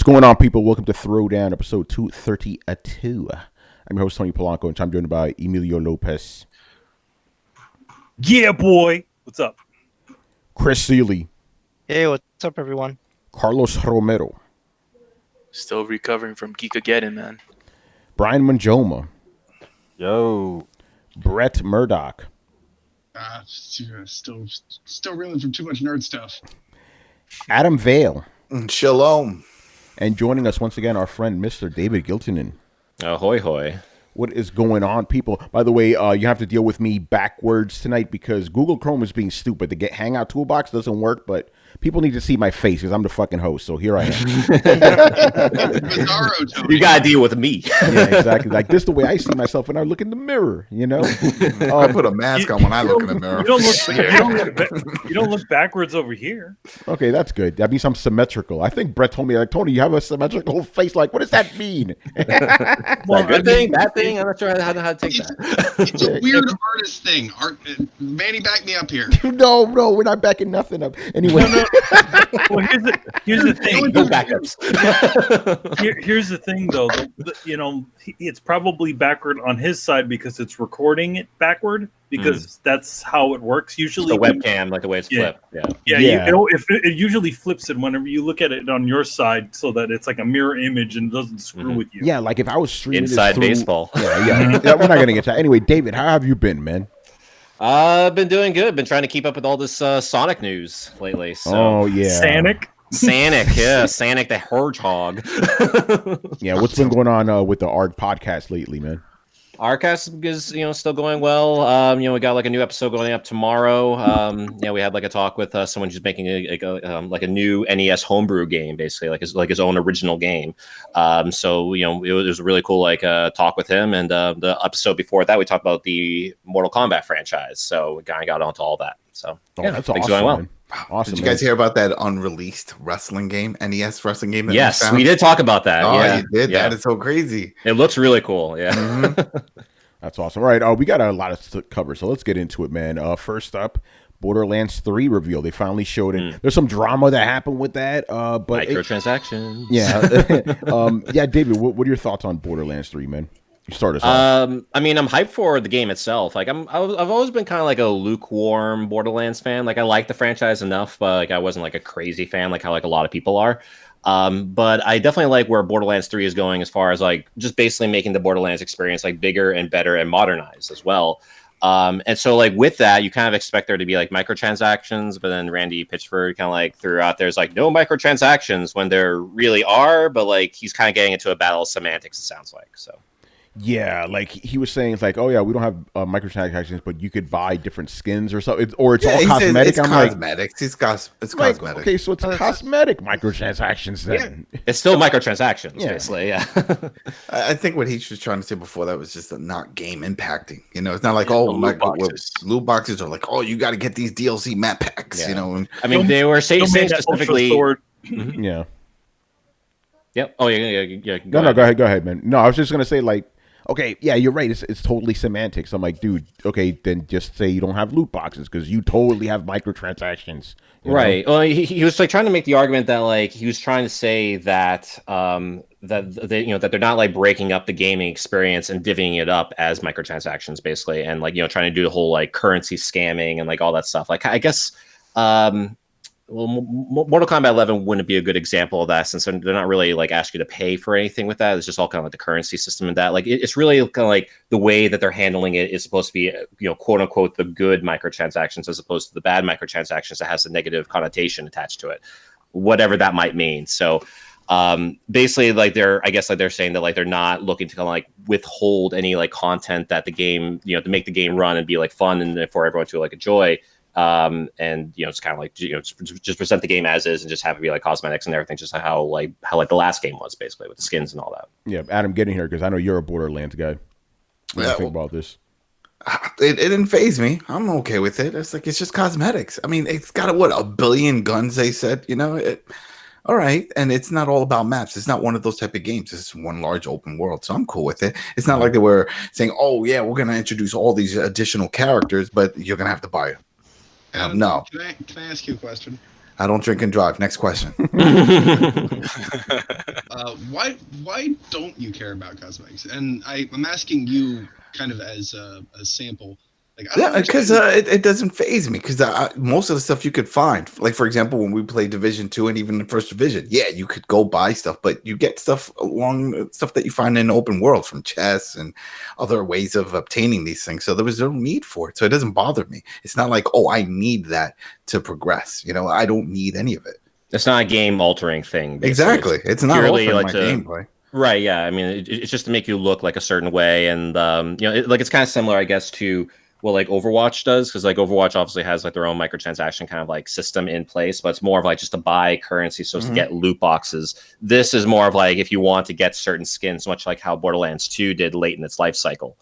What's going on, people? Welcome to Throwdown, episode 232. I'm your host, Tony Polanco, and I'm joined by Emilio Lopez. Yeah, boy. What's up? Chris Seeley. Hey, what's up, everyone? Carlos Romero. Still recovering from Geekageddon, man. Brian Manjoma. Yo. Brett Murdoch. Still reeling from too much nerd stuff. Adam Vale. Shalom. And joining us once again, our friend, Mr. David Giltonen. Ahoy, hoy. What is going on, people? By the way, you have to deal with me backwards tonight because Google Chrome is being stupid. The Hangout toolbox doesn't work, but people need to see my face because I'm the fucking host, so here I am. Bizarro, Tony. You gotta deal with me. Yeah, exactly. Like this is the way I see myself when I look in the mirror, you know? I put a mask on when I look in the mirror. You don't look backwards over here. Okay, that's good. That means I'm symmetrical. I think Brett told me, like, Tony, you have a symmetrical face. Like, what does that mean? Well, good thing, bad thing. I'm not sure how to take that. It's a weird artist thing. Manny, back me up here. No, we're not backing nothing up. Anyway. No. Well, here's the thing. No backups. Here's the thing, though. It's probably backward on his side because it's recording it backward because that's how it works. Usually, the webcam, like the way it's flipped. Yeah. If it usually flips it whenever you look at it on your side, so that it's like a mirror image and doesn't screw with you. Yeah, like if I was streaming inside baseball. Yeah. We're not gonna get to that. Anyway, David, how have you been, man? I've been doing good. Been trying to keep up with all this Sonic news lately. So. Oh yeah, Sonic, yeah, Sonic the Hedgehog. Yeah, what's been going on with the ARG podcast lately, man? Arcast is still going well. We got like a new episode going up tomorrow. We had like a talk with someone who's making a new NES homebrew game, basically like his own original game. So it was a really cool talk with him. And the episode before that, we talked about the Mortal Kombat franchise. So we kind of got onto all that. So that's things awesome, going well. Man. Awesome. Did you guys hear about that unreleased wrestling game, NES wrestling game? Yes, we did talk about that. Oh, yeah. you did? Yeah. That is so crazy. It looks really cool. Yeah. Mm-hmm. That's awesome. All right. We got a lot to cover, so let's get into it, man. First up, Borderlands 3 reveal. They finally showed it. There's some drama that happened with that. But microtransactions. Yeah. David, what are your thoughts on Borderlands 3, man? You start us off. I'm hyped for the game itself. Like I've always been kind of like a lukewarm Borderlands fan. Like I like the franchise enough, but like I wasn't like a crazy fan, like how like a lot of people are. But I definitely like where Borderlands 3 is going as far as like just basically making the Borderlands experience like bigger and better and modernized as well. And so like with that, you kind of expect there to be like microtransactions, but then Randy Pitchford kind of like threw out there's like no microtransactions when there really are, but like he's kind of getting into a battle of semantics, it sounds like. So. Yeah, like he was saying, it's like, oh yeah, we don't have microtransactions, but you could buy different skins or something, or it's all cosmetic. It's cosmetics. It's cosmetic. Okay, so it's cosmetic microtransactions then. Yeah. It's still microtransactions, basically. Yeah. I think what he was trying to say before that was just not game impacting. It's not like loot boxes are like, oh, you got to get these DLC map packs. I mean, they were saying specifically. Yeah. Yep. Oh yeah. No, go ahead, man. No, I was just gonna say like. Okay, yeah, you're right. It's totally semantics. I'm like, dude, okay, then just say you don't have loot boxes because you totally have microtransactions. Right. Well, he was like trying to make the argument that like he was trying to say that that they're not like breaking up the gaming experience and divvying it up as microtransactions basically, and like trying to do the whole like currency scamming and like all that stuff. Like I guess. Mortal Kombat 11 wouldn't be a good example of that since they're not really like asking you to pay for anything with that. It's just all kind of like the currency system and that. Like it's really kind of like the way that they're handling it is supposed to be, quote unquote, the good microtransactions as opposed to the bad microtransactions that has a negative connotation attached to it, whatever that might mean. So basically, like they're saying that like they're not looking to kind of like withhold any like content that the game, to make the game run and be like fun and for everyone to like enjoy. And it's kind of like just present the game as is and just have it be like cosmetics and everything, just how the last game was basically with the skins and all that. Yeah, Adam, get in here because I know you're a Borderlands guy. What do you think about this? It didn't faze me. I'm okay with it. It's like it's just cosmetics. I mean, it's got a billion guns. They said, all right, and it's not all about maps. It's not one of those type of games. It's one large open world, so I'm cool with it. It's not like they were saying, oh yeah, we're gonna introduce all these additional characters, but you're gonna have to buy them. No. Can I ask you a question? I don't drink and drive. Next question. Why don't you care about cosmetics? And I'm asking you kind of as a sample. Like, I don't Because understand- it doesn't phase me. Because most of the stuff you could find, like for example, when we play Division 2 and even the First Division, yeah, you could go buy stuff, but you get stuff stuff that you find in open world from chests and other ways of obtaining these things. So there was no need for it. So it doesn't bother me. It's not like, oh, I need that to progress. You know, I don't need any of it. It's not a game altering thing. Basically. Exactly. It's not purely altering like my gameplay. Right. Yeah. I mean, it's just to make you look like a certain way, and you know, it's kind of similar, I guess, to what like Overwatch does, because like Overwatch obviously has like their own microtransaction kind of like system in place, but it's more of like just to buy currency, so as to get loot boxes. This is more of like if you want to get certain skins, much like how Borderlands 2 did late in its life cycle.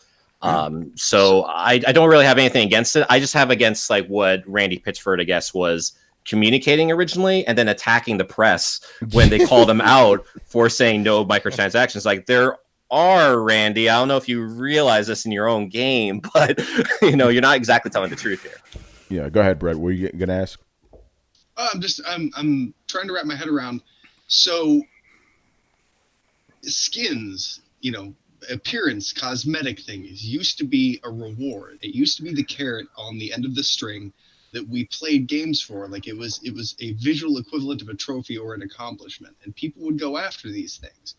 So I don't really have anything against it. I just have against like what Randy Pitchford, I guess, was communicating originally and then attacking the press when they called him out for saying no microtransactions. Like, there are, Randy, I don't know if you realize this in your own game, but you know, you're not exactly telling the truth here. Yeah, go ahead, Brett. What are you gonna ask? I'm trying to wrap my head around. So skins, you know, appearance, cosmetic things used to be a reward. It used to be the carrot on the end of the string that we played games for. Like it was a visual equivalent of a trophy or an accomplishment, and people would go after these things.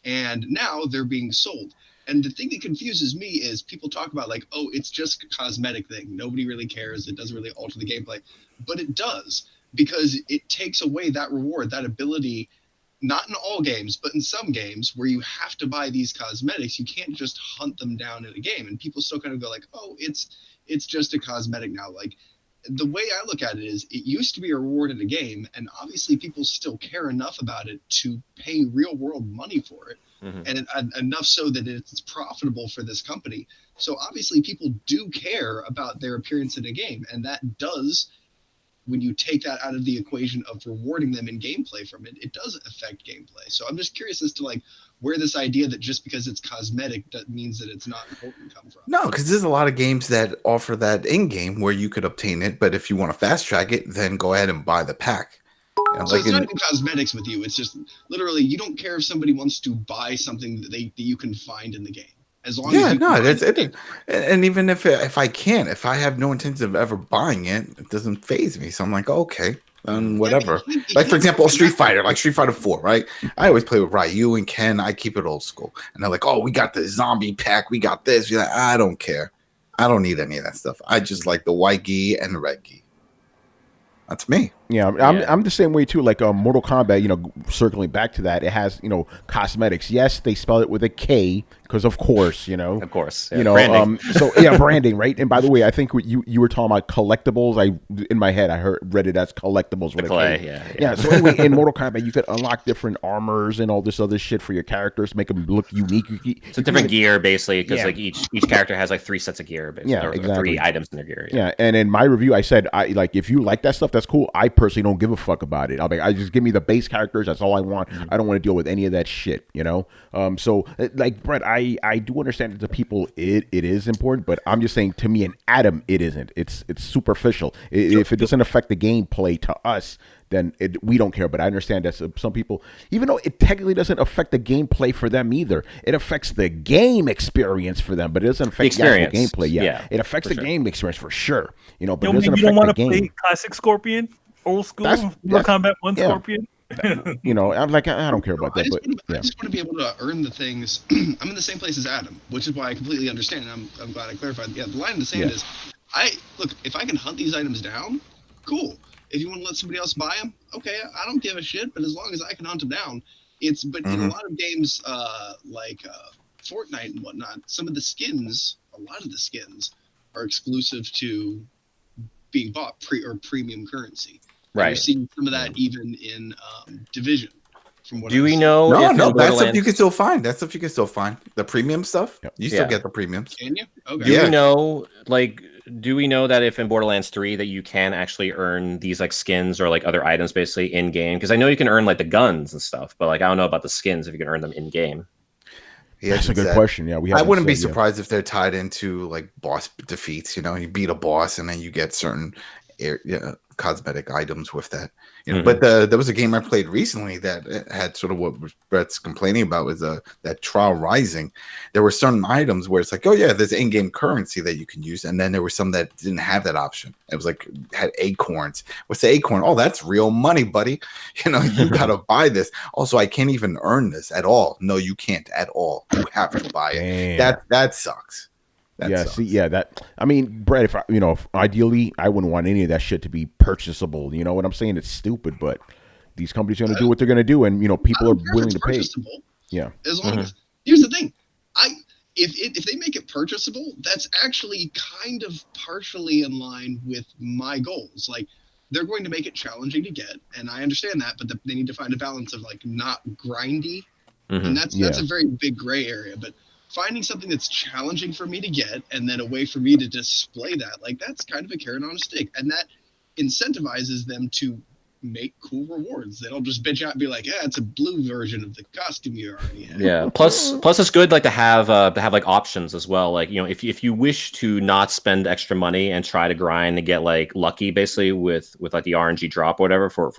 And now they're being sold. And the thing that confuses me is people talk about like, oh, it's just a cosmetic thing. Nobody really cares. It doesn't really alter the gameplay. But it does, because it takes away that reward, that ability, not in all games, but in some games where you have to buy these cosmetics. You can't just hunt them down in a game. And people still kind of go like, oh, it's just a cosmetic now. Like, the way I look at it is, it used to be a reward in a game, and obviously people still care enough about it to pay real world money for it, and enough so that it's profitable for this company. So obviously people do care about their appearance in a game, and that does, when you take that out of the equation of rewarding them in gameplay from it, it does affect gameplay. So I'm just curious as to like where this idea that just because it's cosmetic that means that it's not important come from. No, because there's a lot of games that offer that in game where you could obtain it, but if you want to fast track it, then go ahead and buy the pack. You know, So like it's not even cosmetics with you. It's just literally you don't care if somebody wants to buy something that you can find in the game. As long as you can find it. And even if I can't, if I have no intention of ever buying it, it doesn't phase me. So I'm like, okay, whatever. Like for example, Street Fighter, like Street Fighter 4, right? I always play with Ryu and Ken. I keep it old school, and they're like, oh, we got the zombie pack, we got this. You're like, I don't care. I don't need any of that stuff. I just like the white gi and the red gi. That's me. Yeah, I'm the same way too. Like Mortal Kombat, you know, circling back to that, it has, you know, cosmetics. Yes, they spell it with a K because of course, you know, Yeah, you know, branding. so yeah, branding, right? And by the way, I think what you were talking about collectibles. In my head, I read it as collectibles with a K. Yeah. So anyway, in Mortal Kombat, you could unlock different armors and all this other shit for your characters, make them look unique. It's a different gear basically, because like each character has like 3 sets of gear, basically, or exactly. 3 items in their gear. Yeah, and in my review, I said, I like if you like that stuff, that's cool. I personally don't give a fuck about it. I just give me the base characters. That's all I want. I don't want to deal with any of that shit, you know. So like Brett, I do understand that to people it is important, but I'm just saying to me, an atom, it isn't. It's superficial. If it doesn't affect the gameplay to us, then we don't care. But I understand that some people, even though it technically doesn't affect the gameplay for them either, it affects the game experience for them, but it doesn't affect the actual gameplay. Yeah, it affects the game experience for sure. You know, but it doesn't affect the game. You don't want to play classic Scorpion, old school Mortal Kombat 1 Scorpion? You know, I'm like, I don't care about that. I just want to be able to earn the things. I'm in the same place as Adam, which is why I completely understand. And I'm glad I clarified. Yeah, the line in the sand is, look, if I can hunt these items down, cool. If you want to let somebody else buy them, okay, I don't give a shit. But as long as I can hunt them down, but in a lot of games like Fortnite and whatnot, a lot of the skins are exclusive to being bought premium currency. Right. You're seeing some of that even in Division. From what do we know? No, that stuff you can still find. That stuff you can still find. The premium stuff, you still get the premiums. Can you? Okay. Do we know, like, do we know that if in Borderlands 3 that you can actually earn these like skins or like other items basically in game? Because I know you can earn like the guns and stuff, but like I don't know about the skins if you can earn them in game. That's a good question. Yeah, I wouldn't be surprised if they're tied into like boss defeats. You know, you beat a boss and then you get certain cosmetic items with that. You know, but there was a game I played recently that had sort of what Brett's complaining about was that Trial Rising. There were certain items where it's like, oh yeah, there's in-game currency that you can use, and then there were some that didn't have that option. It was like had acorns. What's the acorn? Oh, that's real money, buddy. You know, you gotta buy this. Also, I can't even earn this at all. No, you can't at all. You have to buy it. That sucks. I mean, Brett, if ideally, I wouldn't want any of that shit to be purchasable. You know what I'm saying? It's stupid, but these companies are going to do what they're going to do, and people are willing to pay. Yeah. As long as here's the thing, if they make it purchasable, that's actually kind of partially in line with my goals. Like, they're going to make it challenging to get, and I understand that, but they need to find a balance of like not grindy, and that's a very big gray area, but. Finding something that's challenging for me to get and then a way for me to display that, like, that's kind of a carrot on a stick. And that incentivizes them to make cool rewards. They don't just bitch out and be like, yeah, it's a blue version of the costume you already have. Yeah. Plus it's good like to have like options as well. Like, if you wish to not spend extra money and try to grind and get like lucky basically with like the RNG drop or whatever for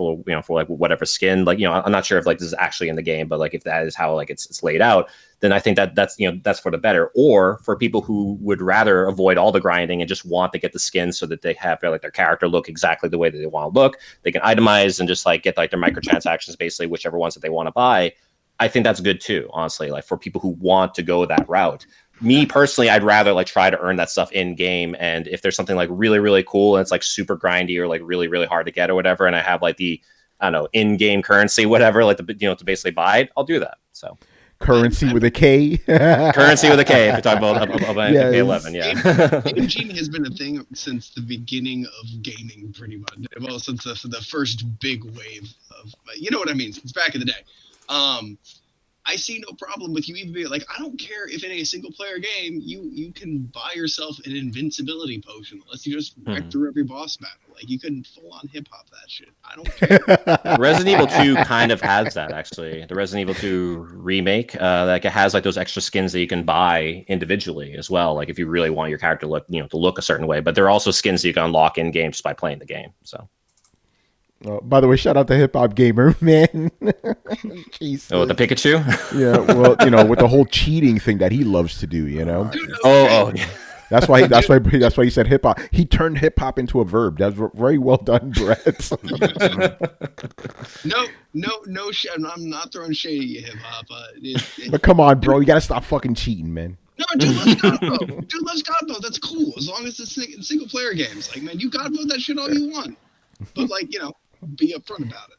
like whatever skin, like, I'm not sure if like this is actually in the game, but like if that is how like it's laid out, then I think that's for the better. Or for people who would rather avoid all the grinding and just want to get the skins so that they have their character look exactly the way that they want to look, they can itemize and just like get like their microtransactions, basically whichever ones that they want to buy. I think that's good too, honestly, like for people who want to go that route. Me personally, I'd rather like try to earn that stuff in game. And if there's something like really, really cool and it's like super grindy or like really, really hard to get or whatever, and I have like the, I don't know, in-game currency, whatever, like to basically buy it, I'll do that. So. Currency with a K. Currency with a K. If you're talking about K11, yeah. Game cheating has been a thing since the beginning of gaming, pretty much. Well, since the first big wave of, you know what I mean, since back in the day. I see no problem with you even being like, I don't care if in a single player game you can buy yourself an invincibility potion unless you just wreck through every boss battle. Like, you couldn't full on hip hop that shit. I don't care. Resident Evil 2 kind of has that, actually. The Resident Evil 2 remake, like it has like those extra skins that you can buy individually as well. Like if you really want your character to look a certain way, but there are also skins that you can unlock in game just by playing the game. So. By the way, shout out to Hip Hop Gamer, man. Jesus. Oh, the Pikachu? Yeah, well, with the whole cheating thing that he loves to do, Oh. That's why he said hip hop. He turned hip hop into a verb. That's very well done, Brett. No, I'm not throwing shade at you, hip hop. But come on, bro, you gotta stop fucking cheating, man. No, dude loves God mode. Dude loves God mode. That's cool, as long as it's in single player games. Like, man, you God mode that shit all you want, but like, be upfront about it.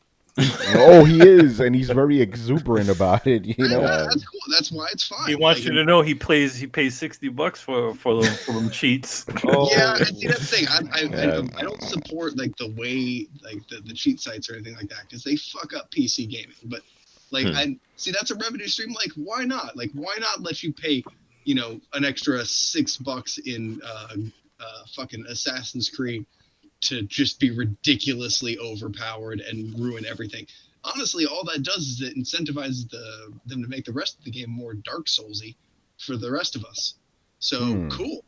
Oh, he is, and he's very exuberant about it. That's cool. That's why it's fine. He wants you to know he pays $60 for them cheats. Yeah, and see, that's the thing. I don't support like the way like the cheat sites or anything like that, because they fuck up PC gaming. But like I see that's a revenue stream. Like, why not? Like, why not let you pay an extra $6 in fucking Assassin's Creed to just be ridiculously overpowered and ruin everything. Honestly, all that does is it incentivizes them to make the rest of the game more Dark Soulsy for the rest of us. So cool.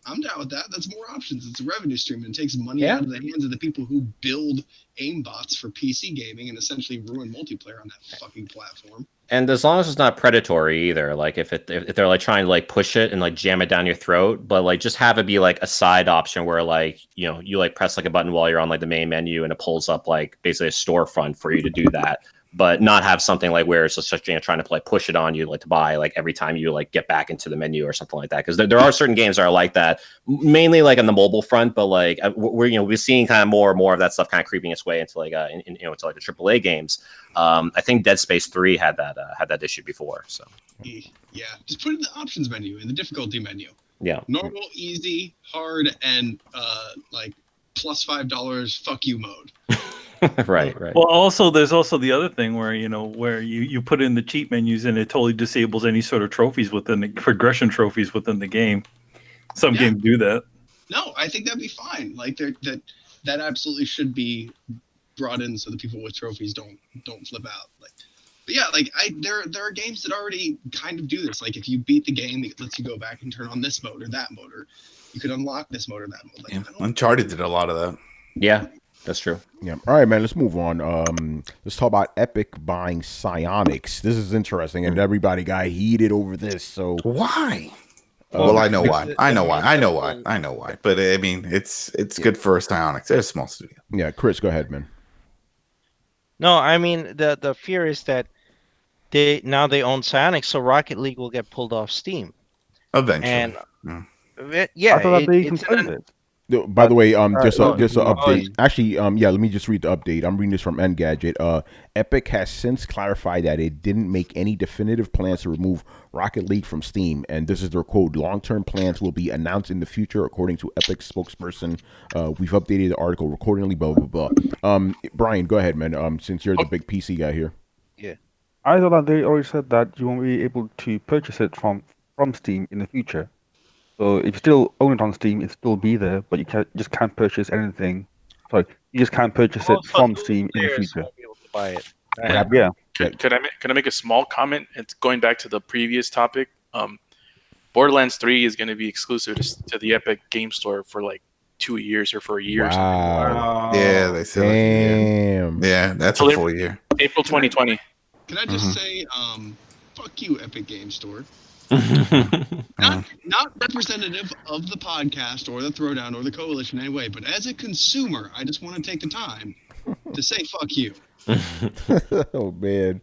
I'm down with that. That's more options. It's a revenue stream and it takes money out of the hands of the people who build aimbots for PC gaming and essentially ruin multiplayer on that fucking platform. And as long as it's not predatory either, like if they're like trying to like push it and like jam it down your throat, but like just have it be like a side option where like, you like press like a button while you're on like the main menu and it pulls up like basically a storefront for you to do that. But not have something like where it's just trying to like push it on you like to buy like every time you like get back into the menu or something like that. Because there are certain games that are like that, mainly like on the mobile front. But like we're seeing kind of more and more of that stuff kind of creeping its way into like into like the AAA games. I think Dead Space 3 had that issue before. So yeah, just put it in the options menu in the difficulty menu. Yeah, normal, easy, hard, and like plus $5 fuck you mode. right. Well, also there's also the other thing where you put in the cheat menus and it totally disables any sort of trophies within the progression trophies within the game. Some games do that. No, I think that'd be fine. Like that absolutely should be brought in so the people with trophies don't flip out. Like But yeah, like there are games that already kind of do this. Like if you beat the game, it lets you go back and turn on this mode or that mode, or you could unlock this mode or that mode. Like, Yeah. Uncharted did a lot of that. Yeah, that's true. Yeah. All right, man. Let's move on. Let's talk about Epic buying Psyonix. This is interesting, and everybody got heated over this. So why? Well, I know why. I know why. But I mean, it's good for Psyonix. They're a small studio. Yeah, Chris, go ahead, man. No, I mean the fear is that they own Psyonix, so Rocket League will get pulled off Steam. Eventually. And I thought that they even said it. By the way, just an no, update. Actually, yeah, let me just read the update. I'm reading this from Engadget. Epic has since clarified that it didn't make any definitive plans to remove Rocket League from Steam, and this is their quote: "Long-term plans will be announced in the future," according to Epic's spokesperson. We've updated the article accordingly. Blah blah blah. Brian, go ahead, man. Since you're the big PC guy here. Yeah, I thought that they already said that you won't be able to purchase it from Steam in the future. So if you still own it on Steam, it'll still be there, but you just can't purchase anything. Sorry, you just can't purchase it from Steam in the future. Won't be able to buy it. Yeah. Could I make a small comment? It's going back to the previous topic. Borderlands 3 is going to be exclusive to the Epic Game Store for like 2 years or for a year. Wow. Yeah, they said. Damn. Yeah, that's So a full year. April 2020. Can I just say, fuck you, Epic Game Store. Not representative of the podcast or the Throwdown or the Coalition anyway, but as a consumer, I just want to take the time to say fuck you. Oh man.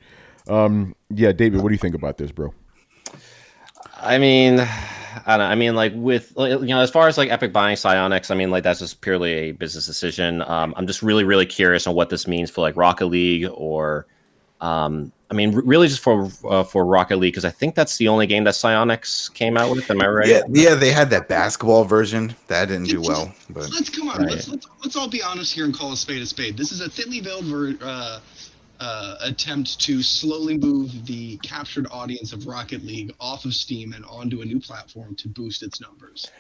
Yeah, David, what do you think about this, bro? I mean, I don't know. I mean, like with as far as like Epic buying Psyonix, I mean, like that's just purely a business decision. I'm just really, really curious on what this means for like Rocket League or, I mean, really just for Rocket League because I think that's the only game that Psyonix came out with. Am I right? Yeah, they had that basketball version that didn't do well. But let's come on, let's all be honest here and call a spade a spade. This is a thinly veiled attempt to slowly move the captured audience of Rocket League off of Steam and onto a new platform to boost its numbers.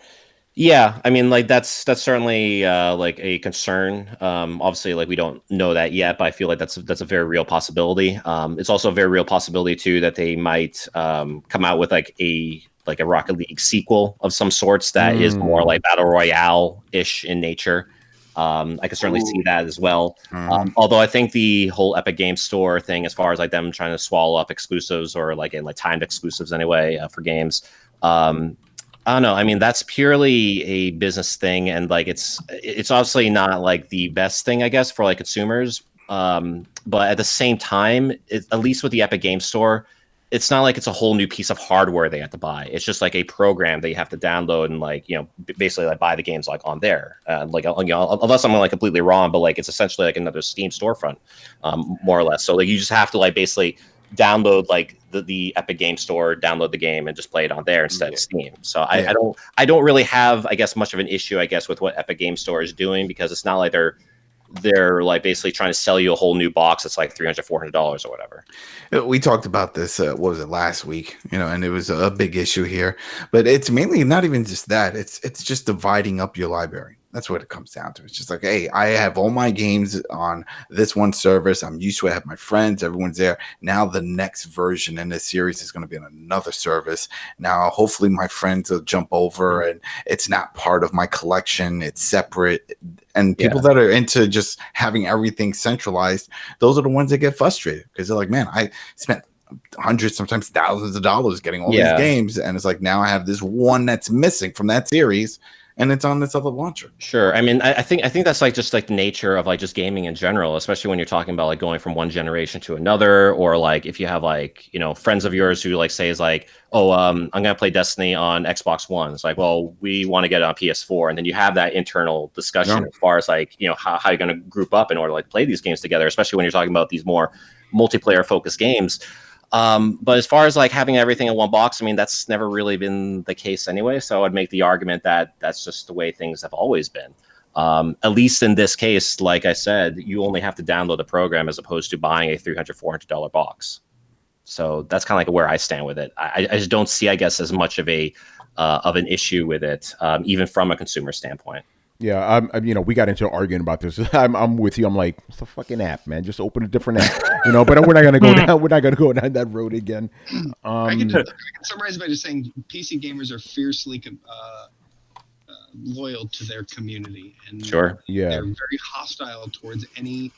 Yeah, I mean, like that's certainly like a concern. Obviously, like we don't know that yet, but I feel like that's a very real possibility. It's also a very real possibility too that they might come out with like a Rocket League sequel of some sorts that is more like battle royale ish in nature. I can certainly see that as well. Although I think the whole Epic Game Store thing, as far as like them trying to swallow up exclusives or like timed exclusives anyway for games. I don't know. I mean, that's purely a business thing, and like it's obviously not like the best thing, I guess, for like consumers. But at the same time, at least with the Epic Game Store, it's not like it's a whole new piece of hardware they have to buy. It's just like a program that you have to download and like basically like buy the games like on there. Unless I'm like completely wrong, but like it's essentially like another Steam storefront, more or less. So like you just have to like basically download like the Epic Game Store, download the game, and just play it on there instead of Steam. So I don't really have, I guess, much of an issue, I guess, with what Epic Game Store is doing because it's not like they're like basically trying to sell you a whole new box that's like $300-$400 or whatever. We talked about this, what was it, last week, and it was a big issue here. But it's mainly not even just that. It's just dividing up your library. That's what it comes down to. It's just like, hey, I have all my games on this one service. I'm used to it. I have my friends. Everyone's there. Now the next version in this series is going to be on another service. Now, hopefully my friends will jump over and it's not part of my collection. It's separate. And people that are into just having everything centralized, those are the ones that get frustrated because they're like, man, I spent hundreds, sometimes thousands of dollars getting all these games. And it's like, now I have this one that's missing from that series. And it's on this other launcher. Sure. I mean, I think that's like just like the nature of like just gaming in general, especially when you're talking about like going from one generation to another, or like if you have like, friends of yours who like say is like, oh, I'm going to play Destiny on Xbox One. It's like, well, we want to get it on PS4. And then you have that internal discussion as far as like, how you're going to group up in order to like play these games together, especially when you're talking about these more multiplayer focused games. But as far as like having everything in one box, I mean, that's never really been the case anyway. So I'd make the argument that that's just the way things have always been. At least in this case, like I said, you only have to download the program as opposed to buying a $300-$400 box. So that's kind of like where I stand with it. I just don't see, I guess, as much of an issue with it, even from a consumer standpoint. Yeah, we got into arguing about this. I'm with you. I'm like, it's a fucking app, man. Just open a different app, but we're not gonna go down. We're not gonna go down that road again. I can summarize by just saying PC gamers are fiercely loyal to their community, and Sure, yeah, they're very hostile towards any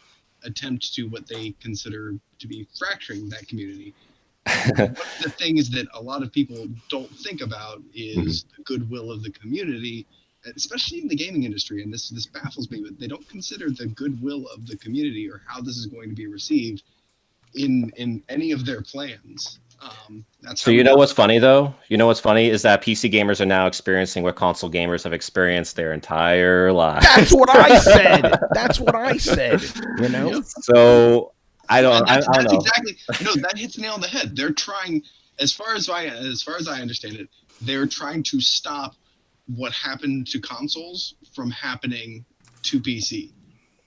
attempt to what they consider to be fracturing that community. One of the things that a lot of people don't think about is the goodwill of the community, especially in the gaming industry, and this baffles me, but they don't consider the goodwill of the community or how this is going to be received in any of their plans. So you know what's funny though? You know what's funny is that PC gamers are now experiencing what console gamers have experienced their entire lives. That's what I said. That's what I said. So I don't know. Exactly. That hits the nail on the head. They're trying, as far as I understand it, they're trying to stop what happened to consoles from happening to PC.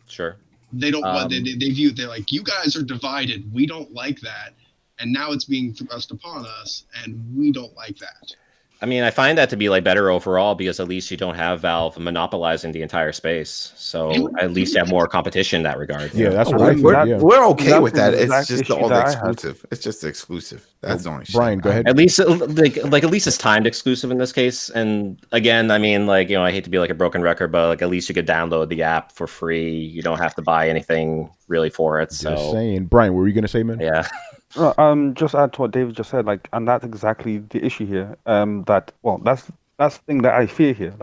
Sure. They don't. They're like, you guys are divided. We don't like that. And now it's being thrust upon us, and we don't like that. I mean, I find that to be better overall because at least you don't have Valve monopolizing the entire space. So at least you have more competition in that regard. Yeah, that's what we're okay with that. It's just all the exclusive. It's just exclusive. That's the only shit. Brian, go ahead. At least at least it's timed exclusive in this case. And again, I mean, I hate to be a broken record, but at least you could download the app for free. You don't have to buy anything really for it. So just saying, Brian, what were you gonna say, man? Yeah. Just add to what David just said, and that's exactly the issue here. That's the thing that I fear here.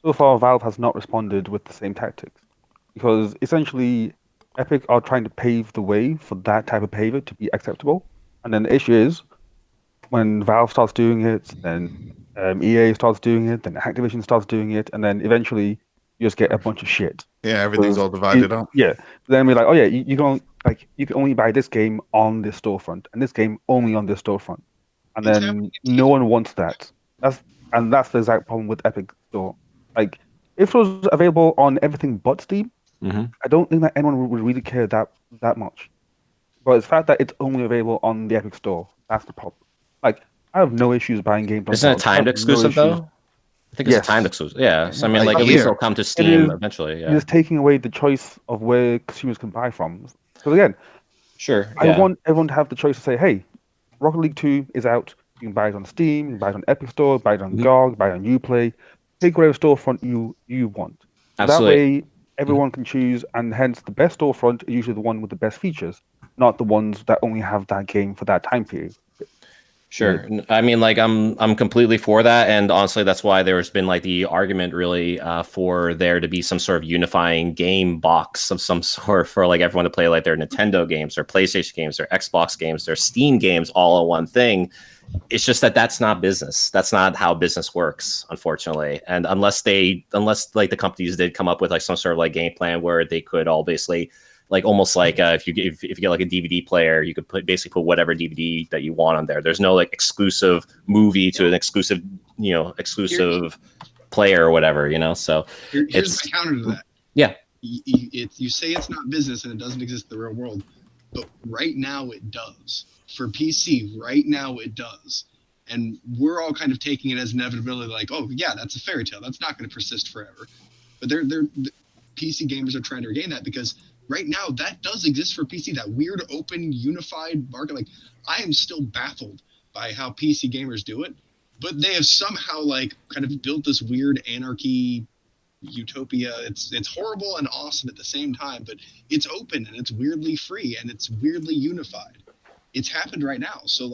So far, Valve has not responded with the same tactics, because essentially, Epic are trying to pave the way for that type of behavior to be acceptable. And then the issue is, when Valve starts doing it, then EA starts doing it, then Activision starts doing it, and then eventually you just get a bunch of shit. Yeah, everything's all divided up. Yeah. Then we're like, oh yeah, you can only buy this game on this storefront, and this game only on this storefront, and then no one wants that. That's the exact problem with Epic Store. If it was available on everything but Steam, I don't think that anyone would really care that much. But it's the fact that it's only available on the Epic Store, that's the problem. I have no issues buying games. Isn't it timed exclusive though? I think it's a timed exclusive. Yeah, so I mean, at least it'll come to Steam eventually. Yeah, it's taking away the choice of where consumers can buy from. Because again, sure, I want everyone to have the choice to say, "Hey, Rocket League 2 is out. You can buy it on Steam, you can buy it on Epic Store, buy it on GOG, buy it on Uplay. Pick whatever storefront you want. Absolutely. That way, everyone can choose, and hence the best storefront is usually the one with the best features, not the ones that only have that game for that time period." Sure. I mean, I'm completely for that, and honestly, that's why there's been the argument really for there to be some sort of unifying game box of some sort for everyone to play their Nintendo games, their PlayStation games, their Xbox games, their Steam games, all in one thing. It's just that's not business. That's not how business works, unfortunately. And unless the companies did come up with some sort of game plan where they could all basically almost if you get a DVD player, you could basically put whatever DVD that you want on there. There's no exclusive movie to an exclusive player or whatever, So here's my counter to that. Yeah, you say it's not business and it doesn't exist in the real world, but right now it does. For PC, right now it does. And we're all kind of taking it as inevitability, oh yeah, that's a fairy tale. That's not going to persist forever. But PC gamers are trying to regain that because right now that does exist for PC, that weird open unified market. I am still baffled by how PC gamers do it, but they have somehow kind of built this weird anarchy utopia. It's horrible and awesome at the same time, but it's open and it's weirdly free and it's weirdly unified. It's happened right now. So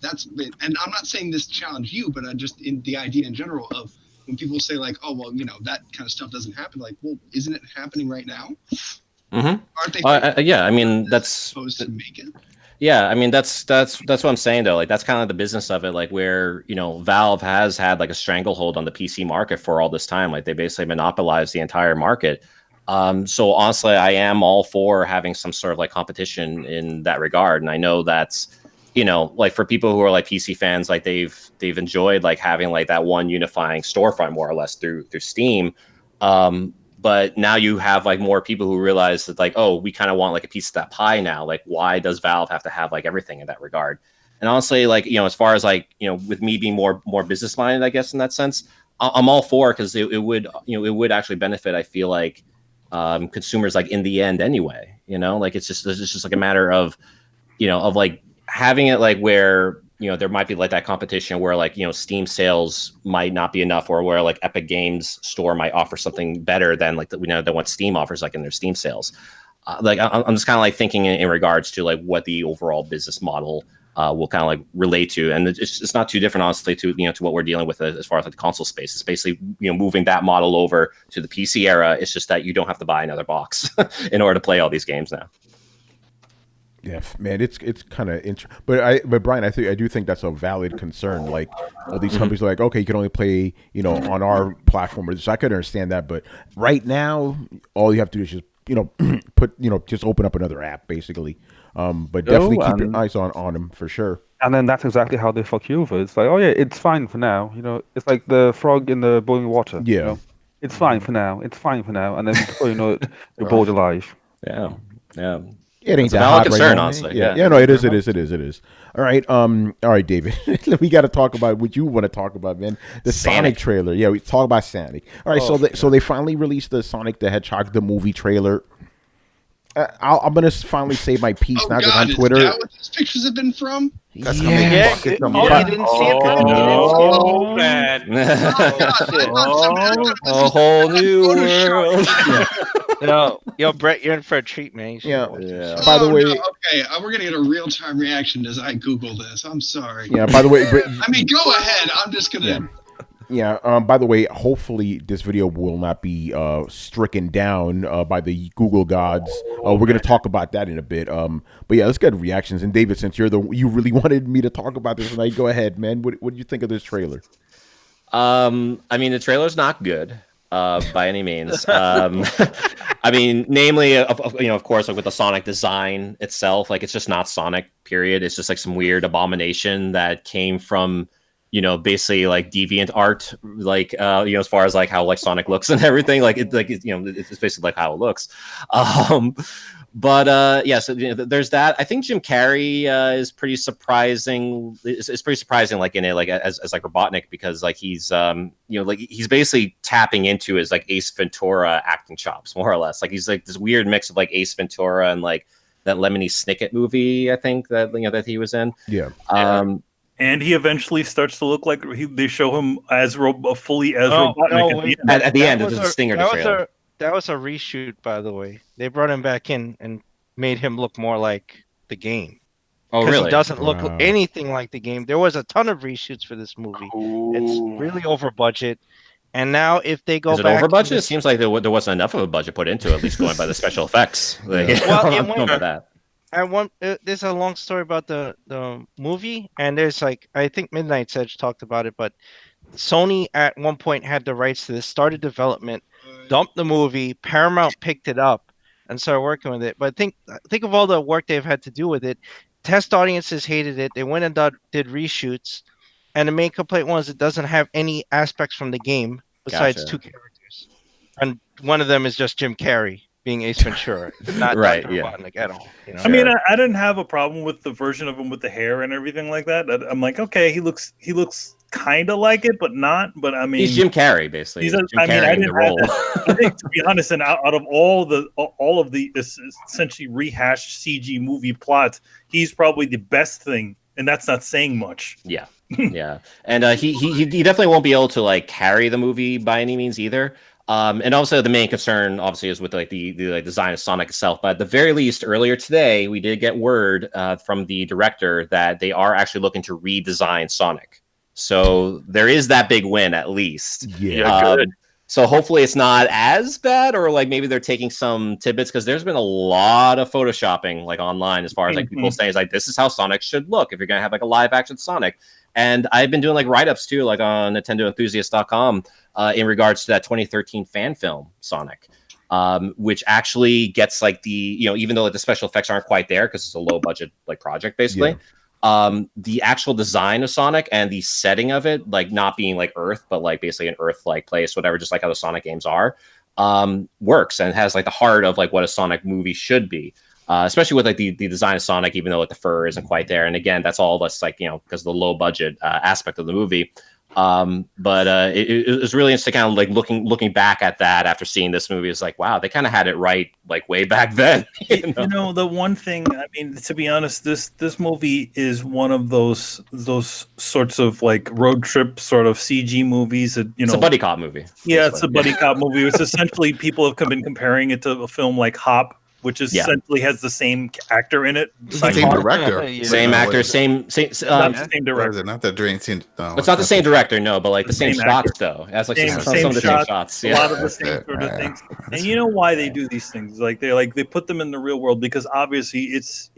that's, and I'm not saying this to challenge you, but I just in the idea in general of when people say oh well, that kind of stuff doesn't happen. Well, isn't it happening right now? Mm-hmm. Aren't they? Yeah, I mean that's supposed to make it. Yeah, I mean that's what I'm saying though. That's kind of the business of it, where Valve has had a stranglehold on the PC market for all this time. They basically monopolized the entire market. So honestly, I am all for having some sort of competition in that regard, and I know that's for people who are PC fans, they've enjoyed having that one unifying storefront more or less through Steam. But now you have more people who realize that oh, we kind of want a piece of that pie now. Why does Valve have to have everything in that regard? And honestly, as far as with me being more business minded, I guess in that sense, I'm all for, because it would, it would actually benefit, I feel like, consumers, like, in the end anyway. Like, it's just like a matter of, of like having it like where there might be like that competition where like Steam sales might not be enough, or where like Epic Games Store might offer something better than like than what Steam offers like in their Steam sales. Like I'm just kind of like thinking in regards to like what the overall business model will kind of like relate to, and it's not too different, honestly, to to what we're dealing with as far as like the console space. It's basically moving that model over to the PC era. It's just that you don't have to buy another box in order to play all these games now. Yeah, man, it's kind of interesting. But Brian, I do think that's a valid concern. Like, all these companies are like, okay, you can only play on our platform, so I could understand that. But right now, all you have to do is just just open up another app, basically. But definitely keep your eyes on them for sure. And then that's exactly how they fuck you over. It's like, oh yeah, it's fine for now. It's like the frog in the boiling water. Yeah, it's fine for now. It's fine for now. And then before you know it, you're bored alive. Yeah. It ain't it's that a valid hot concern, right now. honestly. Yeah, no, it is. All right, David. We got to talk about what you want to talk about, man. The Sonic trailer. Yeah, we talk about Sonic. All right, so they finally released the Sonic the Hedgehog the movie trailer. I'm gonna finally say my piece now because on Twitter. Is that what these pictures have been from? That's You didn't see it, Oh, man. A whole new world. Yo, Brett, you're in for a treat, man. Yeah. By the way, okay, we're gonna get a real-time reaction as I Google this. I'm sorry. Yeah. By the way, I mean, go ahead. I'm just gonna. Yeah. Yeah. By the way, hopefully this video will not be stricken down by the Google gods. We're going to talk about that in a bit. But yeah, let's get reactions. And David, since you really wanted me to talk about this tonight, go ahead, man. What did you think of this trailer? I mean, the trailer's not good by any means. I mean, namely, of course, like with the Sonic design itself, like it's just not Sonic. Period. It's just like some weird abomination that came from. Basically like deviant art, like as far as like how like Sonic looks and everything, like it's basically like how it looks. But yeah, so there's that. I think Jim Carrey is pretty surprising. It's pretty surprising, like in it, like as like Robotnik, because like he's like he's basically tapping into his like Ace Ventura acting chops, more or less. Like he's like this weird mix of like Ace Ventura and like that Lemony Snicket movie, I think that that he was in. Yeah. And he eventually starts to look like they show him as fully as Robotnik at the end of the Stinger trailer. That was a reshoot, by the way. They brought him back in and made him look more like the game. Oh, really? He doesn't look anything like the game. There was a ton of reshoots for this movie. Ooh. It's really over budget. And now if they go back... Is it over budget? It seems like there wasn't enough of a budget put into it, at least going by the special effects. Like, there's a long story about the movie, and there's like, I think Midnight's Edge talked about it, but Sony at one point had the rights to this, started development, dumped the movie, Paramount picked it up and started working with it. But think of all the work they've had to do with it. Test audiences hated it. They went and did reshoots, and the main complaint was it doesn't have any aspects from the game besides two characters, and one of them is just Jim Carrey being Ace Ventura, not right, Dr. Robotnik at all. I mean, I didn't have a problem with the version of him with the hair and everything like that. I'm like, okay, he looks kind of like it, but not. But I mean, he's Jim Carrey, basically. I didn't role. I think, to be honest, and out of all of the essentially rehashed CG movie plots, he's probably the best thing, and that's not saying much. Yeah, yeah, and he definitely won't be able to like carry the movie by any means either. And also the main concern, obviously, is with like the design of Sonic itself. But at the very least, earlier today, we did get word from the director that they are actually looking to redesign Sonic. So there is that big win, at least. Yeah. So hopefully it's not as bad, or like maybe they're taking some tidbits, because there's been a lot of photoshopping like online as far as like people saying is like, this is how Sonic should look if you're gonna have like a live action Sonic. And I've been doing like write-ups too, like on NintendoEnthusiast.com in regards to that 2013 fan film Sonic, which actually gets like the, even though like the special effects aren't quite there because it's a low budget like project basically. Yeah. The actual design of Sonic and the setting of it, like not being like Earth, but like basically an Earth-like place, whatever, just like how the Sonic games are, works and has like the heart of like what a Sonic movie should be. Especially with like the design of Sonic, even though like the fur isn't quite there. And again, that's all that's like, because of the low budget aspect of the movie. But it was really interesting, kind of like looking back at that after seeing this movie. It's like, wow, they kind of had it right, like way back then. You know, the one thing, I mean, to be honest, this movie is one of those sorts of like road trip sort of CG movies that, you know, it's a buddy cop movie. Yeah, it's a buddy cop movie. It's essentially people have been comparing it to a film like Hop, which is essentially has the same actor in it. Same director. Same actor, same not the same director. Not the dream scene. No, it's not the same director, no, but like the same shots though. It has like some of the same shots. A lot of the same sort of things. And you know why they do these things? Like they put them in the real world because obviously it's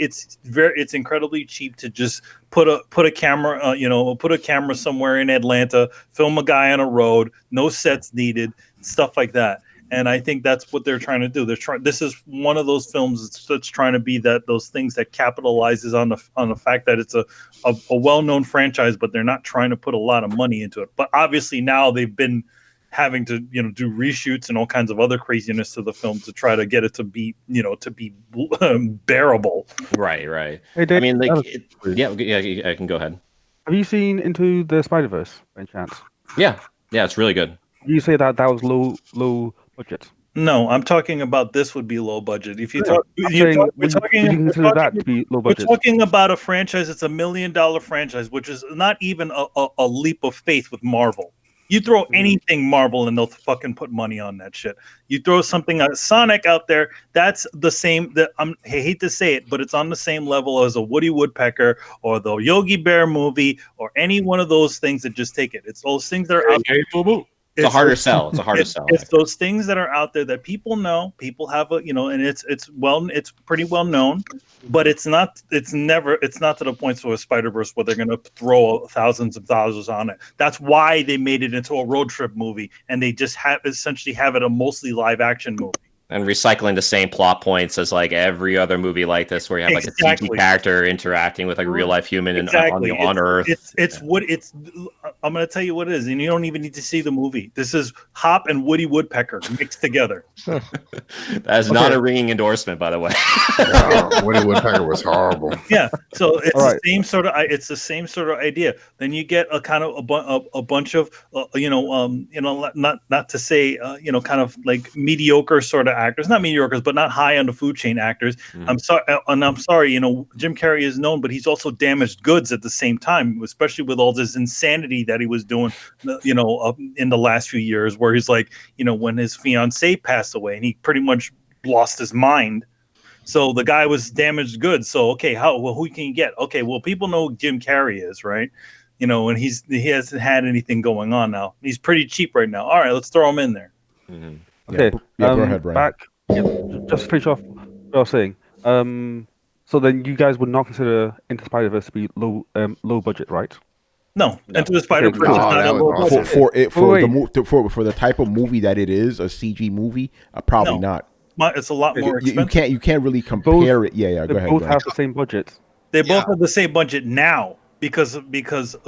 incredibly cheap to just put a camera put a camera somewhere in Atlanta, film a guy on a road, no sets needed, stuff like that. And I think that's what they're trying to do. This is one of those films that's trying to be those things that capitalizes on the fact that it's a well-known franchise, but they're not trying to put a lot of money into it. But obviously now they've been having to do reshoots and all kinds of other craziness to the film to try to get it to be bearable. Right. Hey, Dave, I mean, like, I can go ahead. have you seen Into the Spider-Verse by any chance? Yeah, it's really good. You say that was low budget. No, I'm talking about this would be low budget. If you Would you consider that to be low budget? We're talking about a franchise. It's $1 million franchise, which is not even a leap of faith with Marvel. You throw anything Marvel and they'll fucking put money on that shit. You throw something Sonic out there, that's the same. I hate to say it, but it's on the same level as a Woody Woodpecker or the Yogi Bear movie or any one of those things that just take it. It's those things that are out there. It's a harder sell. It's those things that are out there that people know. People have and it's pretty well known, but it's not to the point of a Spider-Verse where they're going to throw thousands of dollars on it. That's why they made it into a road trip movie, and they just essentially have it a mostly live action movie. And recycling the same plot points as like every other movie like this, where you have like a CG character interacting with like real life human on Earth. I'm going to tell you what it is, and you don't even need to see the movie. This is Hop and Woody Woodpecker mixed together. That is not a ringing endorsement, by the way. Woody Woodpecker was horrible. Yeah, so it's the same sort of. It's the same sort of idea. Then you get a kind of a bunch of not to say kind of like mediocre sort of actors, not mediocres, but not high on the food chain actors. I'm sorry, Jim Carrey is known, but he's also damaged goods at the same time, especially with all this insanity that he was doing, in the last few years, where he's like, when his fiance passed away and he pretty much lost his mind. So the guy was damaged goods. So, okay, who can you get? Okay, well, people know who Jim Carrey is, right? And he hasn't had anything going on now. He's pretty cheap right now. All right, let's throw him in there. Mm-hmm. Okay. Go ahead, Brian. Just to finish off what I was saying. So then you guys would not consider Into the Spider-Verse to be low budget, right? No. Into the Spider-Verse is not a low budget. For the type of movie that it is, a CG movie, probably not. It's a lot more expensive. You can't really compare it. Yeah. Go ahead. Both have the same budget. They both have the same budget now because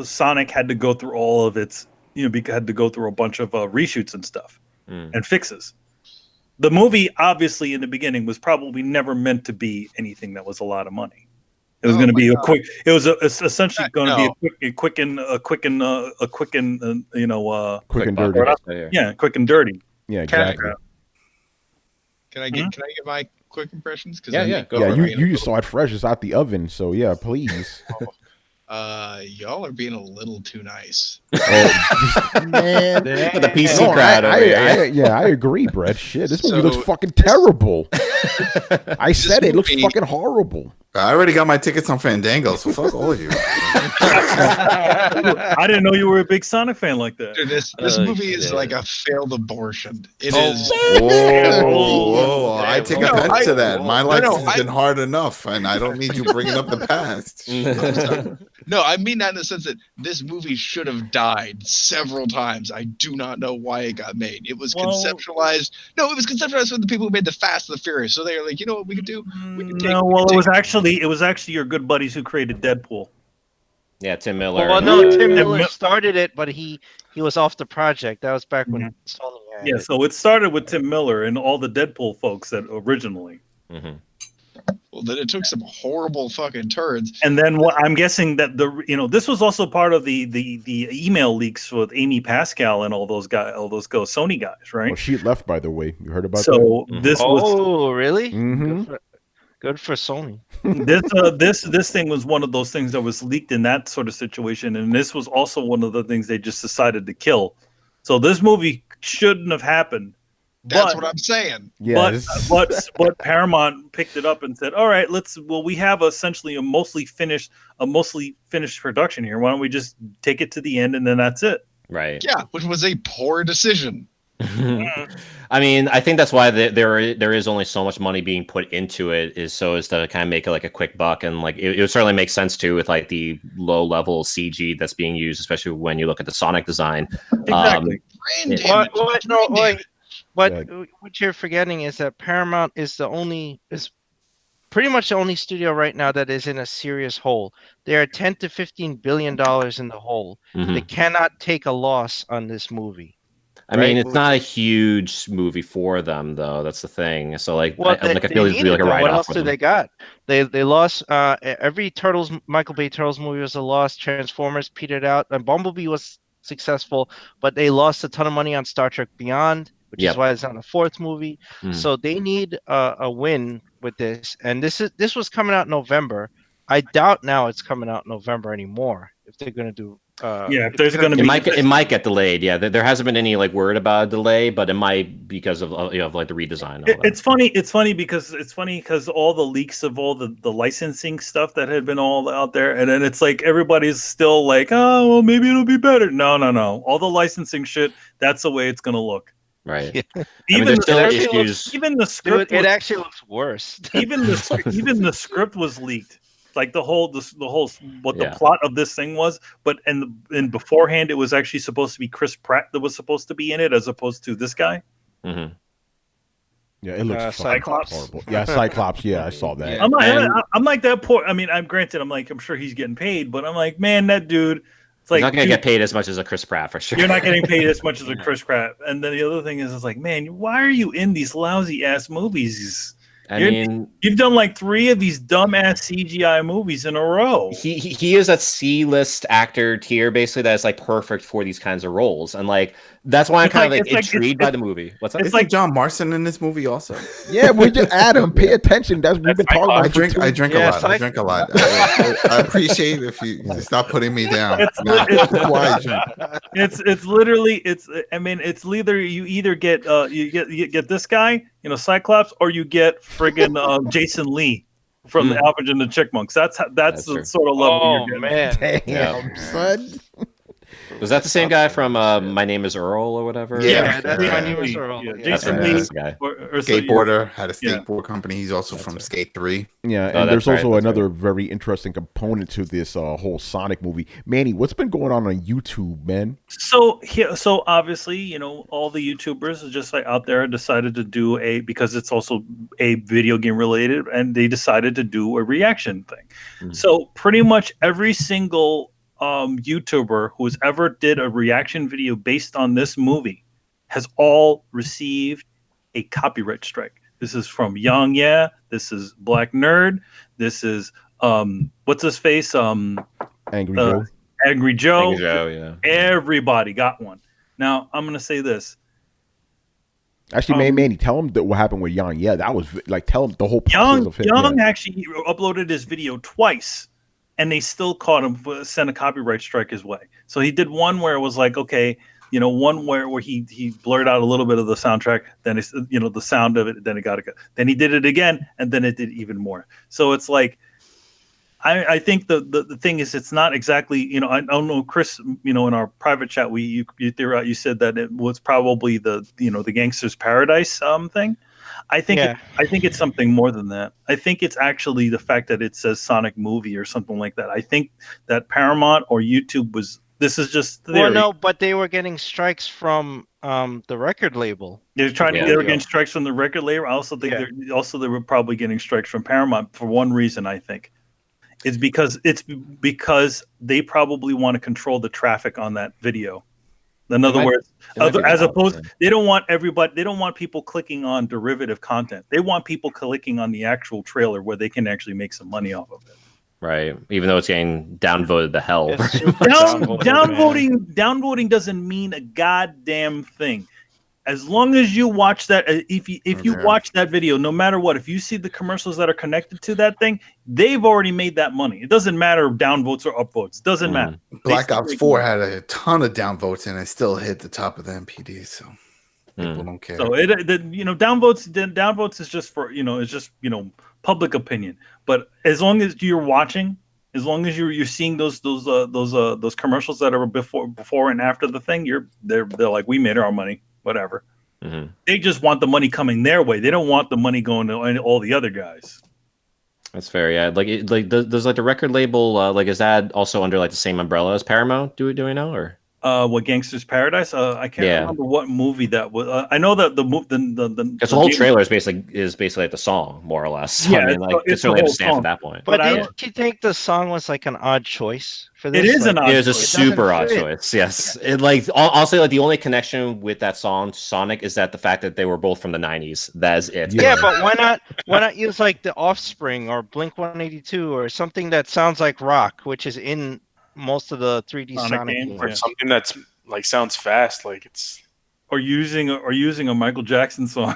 Sonic had to go through all of its had to go through a bunch of reshoots and stuff and fixes. The movie, obviously, in the beginning, was probably never meant to be anything that was a lot of money. It was going to be quick. It was essentially going to be a quick and dirty. Yeah, quick and dirty. Yeah, exactly. Can I get my quick impressions? Go ahead. You just saw it fresh. It's out the oven, so yeah, please. Y'all are being a little too nice. Man, the PC crowd over here. I agree, Brett. Shit, this movie looks fucking terrible. I said it looks fucking horrible. I already got my tickets on Fandango, so fuck all of you. I didn't know you were a big Sonic fan like that. Dude, this movie is like a failed abortion. It is. Whoa! I take offense to that. My life has been hard enough, and I don't need you bringing up the past. No, I mean that in the sense that this movie should have died several times. I do not know why it got made. It was conceptualized. No, it was conceptualized with the people who made the Fast and the Furious. So they were like, you know what we could do? It was actually your good buddies who created Deadpool. Yeah, Tim Miller. Well, no, Tim Miller started it, but he was off the project. That was back when Sony had it. So it started with Tim Miller and all the Deadpool folks that originally. Well, Well, then it took some horrible fucking turns. And then what I'm guessing that this was also part of the email leaks with Amy Pascal and all those Sony guys, right? Well, she left, by the way. You heard about that? So this was. Oh, really? Mm-hmm. Good for Sony. This thing was one of those things that was leaked in that sort of situation, and this was also one of the things they just decided to kill. So this movie shouldn't have happened. That's what I'm saying. Yes. But Paramount picked it up and said, "All right, we have essentially a mostly finished production here. Why don't we just take it to the end and then that's it?" Right. Yeah, which was a poor decision. I mean, I think that's why there is only so much money being put into it, is so as to kind of make it like a quick buck, and like it would certainly make sense too with like the low level CG that's being used, especially when you look at the Sonic design. Exactly. What you're forgetting is that Paramount is pretty much the only studio right now that is in a serious hole. They are $10 to $15 billion in the hole. Mm-hmm. They cannot take a loss on this movie. I mean, it's not a huge movie for them, though. That's the thing. So, like, I feel it's really like a write-off. What else do they got? They lost every Michael Bay Turtles movie was a loss. Transformers petered out, and Bumblebee was successful, but they lost a ton of money on Star Trek Beyond, which is why it's not a fourth movie. So they need a win with this, and this was coming out in November. I doubt now it's coming out in November anymore if they're going to do. If there's going to be, it might get delayed. Yeah, there hasn't been any like word about a delay, but it might because of like the redesign. It's funny because all the leaks of all the licensing stuff that had been all out there, and then it's like everybody's still like, oh, well, maybe it'll be better. No. All the licensing shit, that's the way it's going to look. Right. Yeah. Even the script. It actually looks worse. even the script was leaked. Like the plot of this thing was, but and beforehand it was actually supposed to be Chris Pratt that was supposed to be in it as opposed to this guy. Mm-hmm. Yeah, it looks Cyclops. horrible. Yeah, Cyclops. Yeah, I saw that. Yeah. I'm like that poor. I mean, I'm sure he's getting paid, but I'm like, man, that dude. It's like, he's not going to get paid as much as a Chris Pratt for sure. You're not getting paid as much as a Chris Pratt. And then the other thing is, it's like, man, why are you in these lousy ass movies? You've done like 3 of these dumbass CGI movies in a row. He is that C-list actor tier basically that is like perfect for these kinds of roles, and like that's why I'm kind of like intrigued by the movie. What's that? It's like John Marston in this movie also. Yeah, we just Adam. Pay attention. We've been talking about. I drink a lot. I drink a lot. I appreciate if you stop putting me down. It's literally. I mean, it's either you get this guy, Cyclops, or you get friggin' Jason Lee from the Alfred and the Chipmunks. That's the sort of level you're getting. Damn, son. Was that the same guy from My Name is Earl or whatever? Yeah, that's My Name is Earl. Yeah, Jason Lee, skateboarder, had a skateboard company. He's also from Skate 3. Yeah, and there's also another very interesting component to this whole Sonic movie. Manny, what's been going on YouTube, man? So obviously, all the YouTubers just like out there decided to do because it's also a video game related, and they decided to do a reaction thing. Mm-hmm. So pretty much every single YouTuber who's ever did a reaction video based on this movie has all received a copyright strike. This is from Young this is Black Nerd, this is what's his face, Angry Joe, yeah. Everybody got one. Now I'm gonna say this. Actually, Manny, tell him what happened with Young. Yeah, that was like, tell him the whole process of him. Young actually uploaded his video twice, and they still caught him, sent a copyright strike his way. So he did one where it was like, okay, one where he blurred out a little bit of the soundtrack, then it's, the sound of it, then it got it. Then he did it again, and then it did even more. So it's like, I think the thing is, it's not exactly, I don't know, Chris, in our private chat, you said that it was probably the Gangster's Paradise thing. I think it's something more than that. I think it's actually the fact that it says Sonic movie or something like that. I think that Paramount or YouTube this is just theory. Well, no, but they were getting strikes from the record label. They were getting strikes from the record label. I also think they were probably getting strikes from Paramount for one reason. I think it's because they probably want to control the traffic on that video. In other words, might be as wrong, opposed, yeah. they don't want everybody. They don't want people clicking on derivative content. They want people clicking on the actual trailer where they can actually make some money off of it. Right. Even though it's getting downvoted to hell. It's super Downvoting doesn't mean a goddamn thing. As long as you watch that, if you watch that video, no matter what, if you see the commercials that are connected to that thing, they've already made that money. It doesn't matter downvotes or upvotes. Doesn't matter. Black Ops 4 had a ton of downvotes and it still hit the top of the MPD, so people don't care. So downvotes is just for it's just public opinion. But as long as you're watching, as long as you're seeing those commercials that are before and after the thing, they're like, we made our money. Whatever. Mm-hmm. They just want the money coming their way. They don't want the money going to all the other guys. That's fair. Yeah. Does like the record label is that also under like the same umbrella as Paramount? Do we know or? What Gangster's Paradise? I can't remember what movie that was. I know that the whole trailer is basically like the song, more or less. So, yeah, I mean, it's certainly understand from that point. But don't you think the song was like an odd choice for this? It is an odd choice. It is a super odd choice. Yes. It honestly the only connection with that song Sonic is that the fact that they were both from the 90s. That's it. Yeah, but why not use like The Offspring or Blink 182 or something that sounds like rock, which is in most of the 3D Sonic games, or something that's like sounds fast, like it's or using a Michael Jackson song.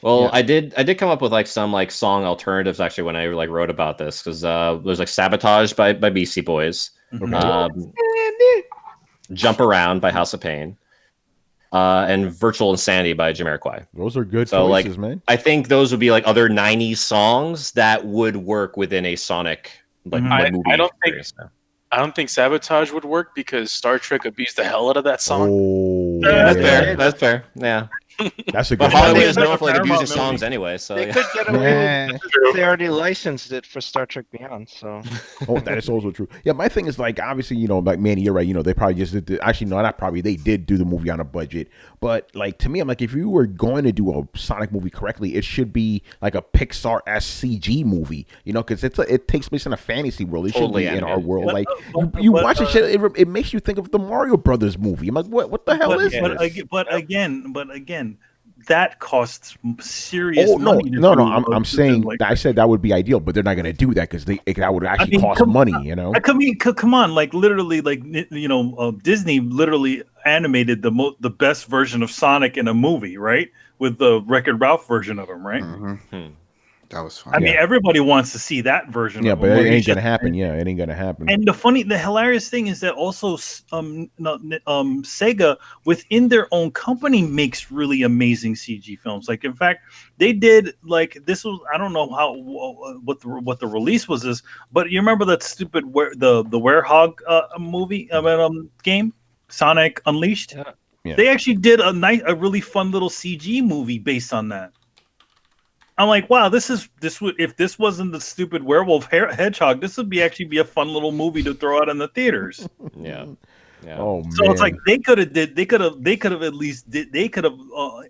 Well, I did come up with like some like song alternatives actually when I like wrote about this because there's like Sabotage by Beastie Boys, Jump Around by House of Pain, and Virtual Insanity by Jamiroquai. Those are good choices, man. I think those would be like other 90s songs that would work within a Sonic movie. I don't think Sabotage would work because Star Trek abused the hell out of that song. Oh, that's fair. Yeah. That's a good But Hollywood is choice. known for like abusing songs anyway, so they could get away with it. They already licensed it for Star Trek Beyond, so. Oh, that is also true. Yeah, my thing is like obviously like Manny, you're right. They probably just did actually no, not probably. They did do the movie on a budget, but like to me, I'm like if you were going to do a Sonic movie correctly, it should be like a Pixar-esque CG movie. Because it takes place in a fantasy world. It Totally shouldn't be in our world. But, like you watch it, it makes you think of the Mario Brothers movie. I'm like, what the hell is this? But again. That costs serious money. No. I'm saying I said that would be ideal, but they're not going to do that because that would actually cost money. Come on, like literally, like Disney literally animated the best version of Sonic in a movie, right? With the Wreck-It Ralph version of him, right? Mm-hmm. That was fun. I mean, everybody wants to see that version. Yeah, but it ain't gonna happen. Yeah, it ain't gonna happen. And the hilarious thing is that also Sega within their own company makes really amazing CG films. Like in fact, they did like this was I don't know what the release was this, but you remember that stupid the Werehog movie game Sonic Unleashed? Yeah. They actually did a really fun little CG movie based on that. I'm like, wow, this would if this wasn't the stupid werewolf hedgehog, this would actually be a fun little movie to throw out in the theaters. Yeah. Oh man. So it's like they could have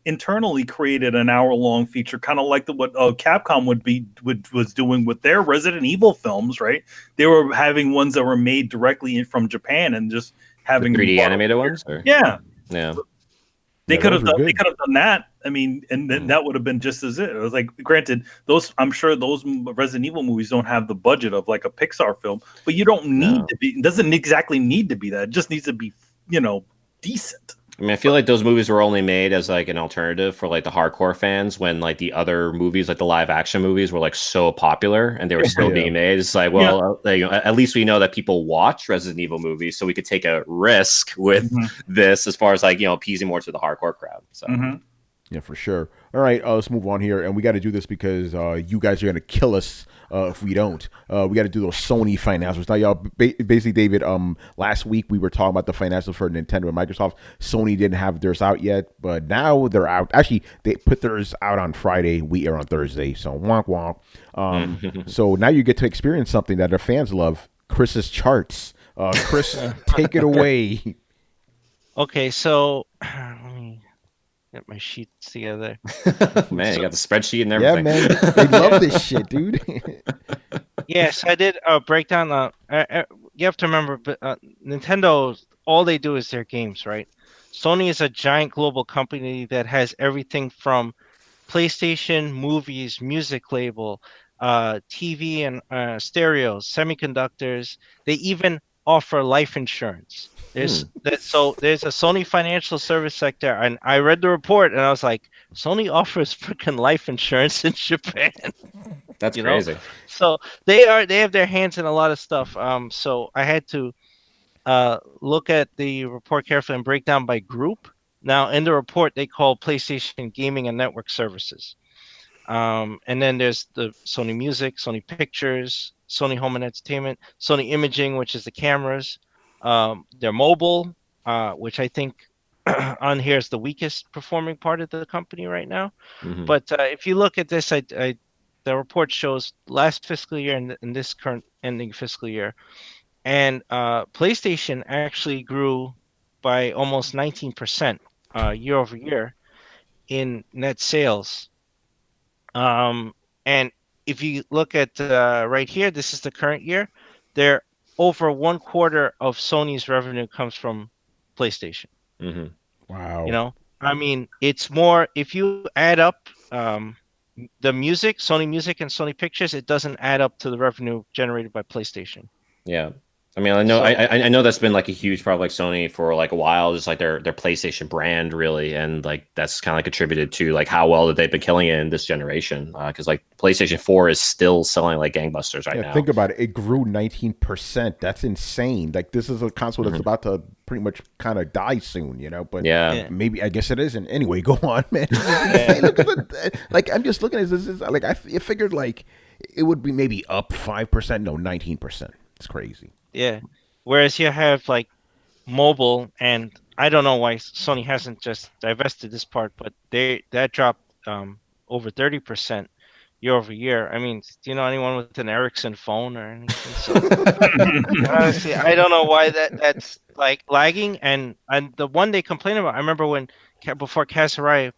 internally created an hour-long feature, kind of like what Capcom was doing with their Resident Evil films, right? They were having ones that were made directly from Japan and just having the 3D animated ones. Or? Yeah. They could have done that. I mean, and then that would have been just as it was like. Granted, I'm sure those Resident Evil movies don't have the budget of like a Pixar film, but you don't need to be. It doesn't exactly need to be that. It just needs to be, decent. I mean, I feel like those movies were only made as like an alternative for like the hardcore fans when like the other movies, like the live action movies, were like so popular and they were still being made. It's like, well, at least we know that people watch Resident Evil movies, so we could take a risk with this as far as like appeasing more to the hardcore crowd. So. Yeah, for sure. All right, let's move on here, and we got to do this because you guys are gonna kill us if we don't. We got to do those Sony financials. Now, y'all, basically, David. Last week we were talking about the financials for Nintendo and Microsoft. Sony didn't have theirs out yet, but now they're out. Actually, they put theirs out on Friday. We air on Thursday, so wonk wonk. So now you get to experience something that our fans love: Chris's charts. Chris, take it away. Okay, so let me get my sheets together. Man, you got the spreadsheet and everything. Yeah, man, they love this shit, dude. Yes, I did a breakdown. you have to remember, Nintendo, all they do is their games, right? Sony is a giant global company that has everything from PlayStation, movies, music label, TV and stereos, semiconductors. They even offer life insurance. So there's a Sony financial service sector, and I read the report and I was like, Sony offers freaking life insurance in Japan. That's you crazy. know? So they have their hands in a lot of stuff. So I had to look at the report carefully and break down by group. Now, in the report, they call PlayStation Gaming and Network Services. And then there's the Sony Music, Sony Pictures, Sony Home and Entertainment, Sony Imaging, which is the cameras. Their mobile, which I think on here is the weakest performing part of the company right now. Mhm. But if you look at this, the report shows last fiscal year and this current ending fiscal year. And PlayStation actually grew by almost 19% year over year in net sales. And if you look at right here, this is the current year. There, over 1/4 of Sony's revenue comes from PlayStation. Mhm. Wow. You know, I mean, it's more. If you add up the music, Sony Music and Sony Pictures, it doesn't add up to the revenue generated by PlayStation. Yeah. I mean, I know, So- I know that's been like a huge part of like Sony for like a while, just like their PlayStation brand, really, and like that's kind of like attributed to like how well that they've been killing it in this generation. Because like PlayStation 4 is still selling like gangbusters right now. Think about it. It grew 19%. That's insane. Like this is a console that's about to pretty much kind of die soon, you know. But Yeah. maybe I guess it isn't. Anyway, go on, man. Hey, look at like I'm just looking at this. Is like I figured like it would be maybe up 5%. No, 19%. It's crazy. Yeah. Whereas you have like mobile, and I don't know why Sony hasn't just divested this part, but that dropped over 30% year over year. I mean, do you know anyone with an Ericsson phone or anything? So honestly, I don't know why that's like lagging. And the one they complain about, I remember when before Kazurai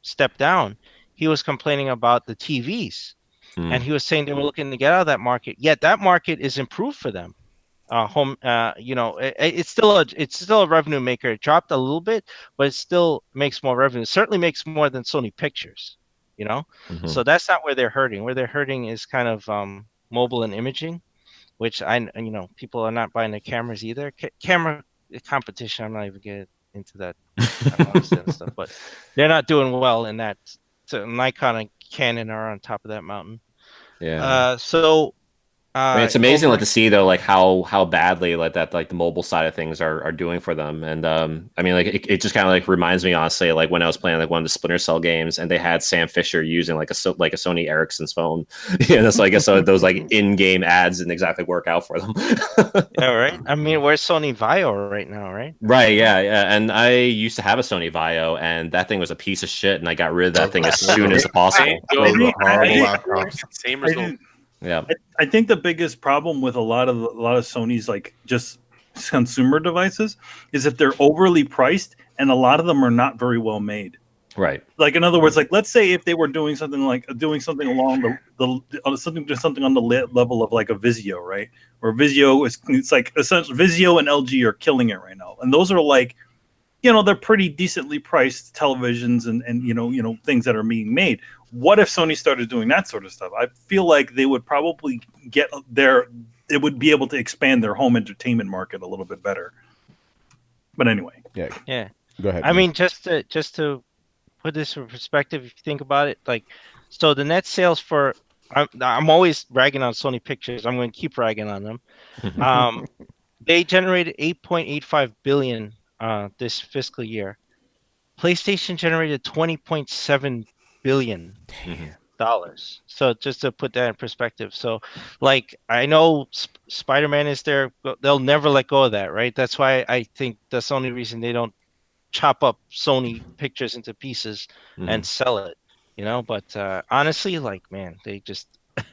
stepped down, he was complaining about the TVs, and he was saying they were looking to get out of that market. Yet that market is improved for them. Home, you know, it's still a revenue maker. It dropped a little bit, but it still makes more revenue. It certainly makes more than Sony Pictures, you know. So that's not where they're hurting. Where they're hurting is kind of mobile and imaging, which people are not buying the cameras either. Camera competition, I'm not even getting into that. I don't understand stuff, but they're not doing well in that. So Nikon and Canon are on top of that mountain. Yeah. I mean, it's amazing to see though, like how badly like that, like the mobile side of things are doing for them. And I mean, like it just kind of like reminds me, honestly, like when I was playing like one of the Splinter Cell games, and they had Sam Fisher using like a Sony Ericsson's phone. Yeah, that's like so those like in-game ads didn't exactly work out for them. Yeah, right. I mean, where's Sony Vaio right now, right? Right. Yeah. And I used to have a Sony Vaio, and that thing was a piece of shit, and I got rid of that thing as soon as possible. Same result. Yeah, I think the biggest problem with a lot of Sony's like just consumer devices is that they're overly priced, and a lot of them are not very well made. Right. Like in other words, like let's say if they were doing something along something on the level of like a Vizio, right? Or Vizio it's like essentially Vizio and LG are killing it right now, and those are like, you know, they're pretty decently priced televisions and you know things that are being made. What if Sony started doing that sort of stuff? I feel like they would probably it would be able to expand their home entertainment market a little bit better. But anyway. Yeah. Go ahead. I mean, just to put this in perspective, if you think about it, like, so the net sales for, I'm always ragging on Sony Pictures. I'm going to keep ragging on them. They generated 8.85 billion this fiscal year. PlayStation generated 20.7 billion dollars. So just to put that in perspective. So like, I know Spider-Man is there, but they'll never let go of that, right? That's why I think that's the only reason they don't chop up Sony Pictures into pieces and sell it, you know. But honestly, like, man, they just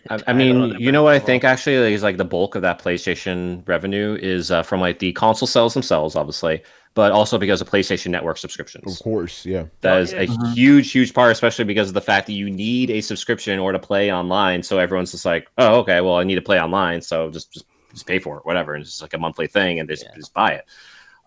I mean, you know what I think actually is like the bulk of that PlayStation revenue is from like the console sales themselves, obviously, but also because of PlayStation Network subscriptions. Of course, yeah. That is a huge part, especially because of the fact that you need a subscription in order to play online. So everyone's just like, oh, okay, well, I need to play online, so just just pay for it, whatever, and it's just like a monthly thing, and just buy it.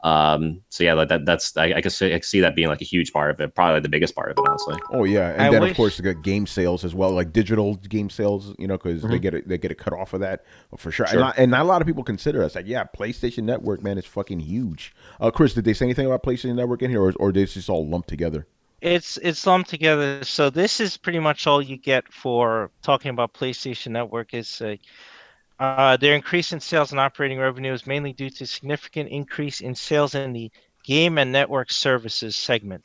So yeah, that's I can see that being like a huge part of it, probably the biggest part of it, honestly. Oh yeah, and then of course they got game sales as well, like digital game sales, because they get a cut off of that for sure. And not a lot of people consider us like, yeah, PlayStation Network, man, is fucking huge. Chris, did they say anything about PlayStation Network in here, or is this all lumped together? It's lumped together. So this is pretty much all you get for talking about PlayStation Network. Is their increase in sales and operating revenue is mainly due to significant increase in sales in the game and network services segment,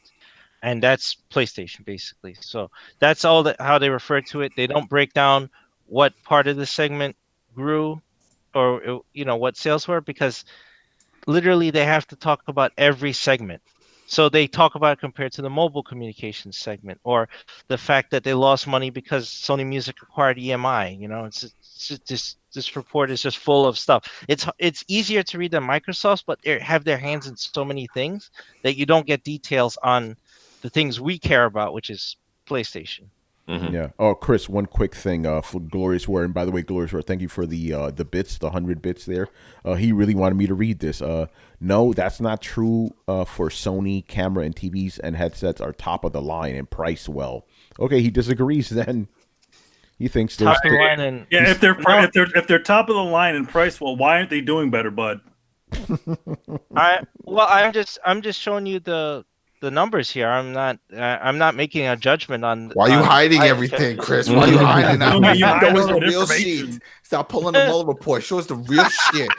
and that's PlayStation basically. So that's all how they refer to it. They don't break down what part of the segment grew, or what sales were, because literally they have to talk about every segment. So they talk about it compared to the mobile communications segment, or the fact that they lost money because Sony Music acquired EMI. This report is just full of stuff. It's easier to read than Microsoft's, but they have their hands in so many things that you don't get details on the things we care about, which is PlayStation. Mm-hmm. Yeah. Oh, Chris, one quick thing for Glorious War. And by the way, Glorious War, thank you for the bits, the 100 bits there. He really wanted me to read this. No, that's not true for Sony. Camera and TVs and headsets are top of the line and price well. Okay, he disagrees then. He thinks those top of the line and if they're top of the line in price, well, why aren't they doing better, bud? I'm just showing you the numbers here. I'm not making a judgment on. Why are you hiding everything, Chris? Why are you hiding everything? Show us the real sheet. Stop pulling the Mueller report. Show us the real shit.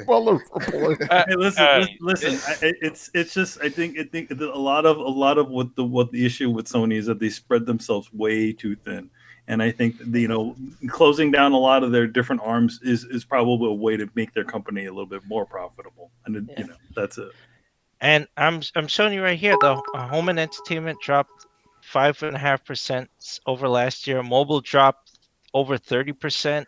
Mueller report. Hey, listen. It's just I think a lot of what the issue with Sony is that they spread themselves way too thin. And I think closing down a lot of their different arms is probably a way to make their company a little bit more profitable. And that's it. And I'm showing you right here, the home and entertainment dropped 5.5% over last year. Mobile dropped over 30%.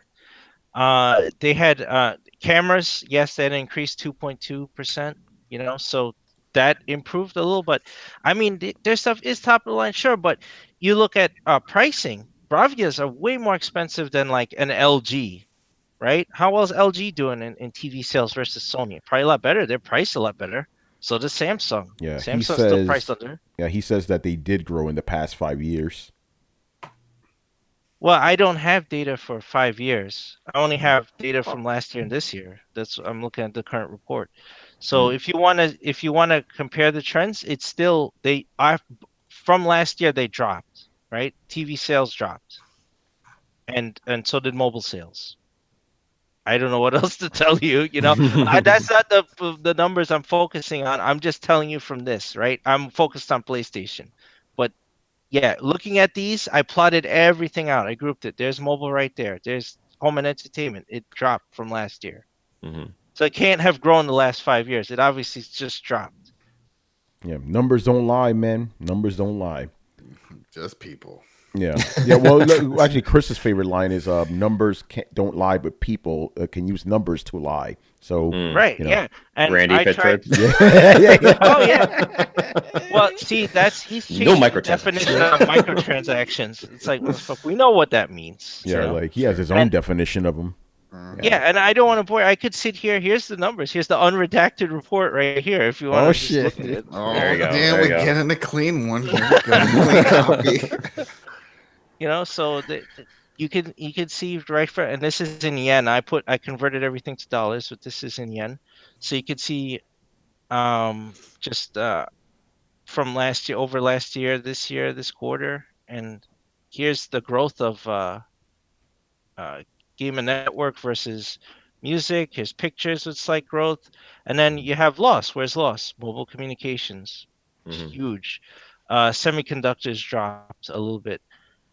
They had cameras, yes, that increased 2.2%. So that improved a little. But I mean, their stuff is top of the line, sure. But you look at pricing. Bravias are way more expensive than like an LG, right? How well is LG doing in TV sales versus Sony? Probably a lot better. They're priced a lot better. So does Samsung. Yeah, Samsung's still priced under. Yeah, he says that they did grow in the past 5 years. Well, I don't have data for 5 years. I only have data from last year and this year. I'm looking at the current report. So if you want to compare the trends, it's still they are from last year they dropped, right? TV sales dropped. And so did mobile sales. I don't know what else to tell you. That's not the numbers I'm focusing on. I'm just telling you from this, right? I'm focused on PlayStation. But yeah, looking at these, I plotted everything out. I grouped it. There's mobile right there. There's home and entertainment. It dropped from last year. Mm-hmm. So it can't have grown the last 5 years. It obviously just dropped. Yeah, numbers don't lie, man. Numbers don't lie. Just people. Yeah. Well, actually, Chris's favorite line is numbers don't lie, but people can use numbers to lie. So right, yeah. And Randy Pitchford. Yeah. Oh yeah. Well, see, he's changing No the microtransactions. definition of microtransactions. It's like, well, fuck, we know what that means. Yeah, like he has his own definition of them. Yeah, and I don't want to bore. I could sit here. Here's the numbers. Here's the unredacted report right here. If you want. Oh to shit! Look at it. Oh, There you go. damn, There you we're go. getting a clean one. Here we go. Clean copy. So you can see right for, and this is in yen. I converted everything to dollars, but this is in yen. So you can see, just from last year over last year, this quarter, and here's the growth of game and network versus music. Here's pictures with slight growth, and then you have loss. Where's loss? Mobile communications, huge. Semiconductors dropped a little bit.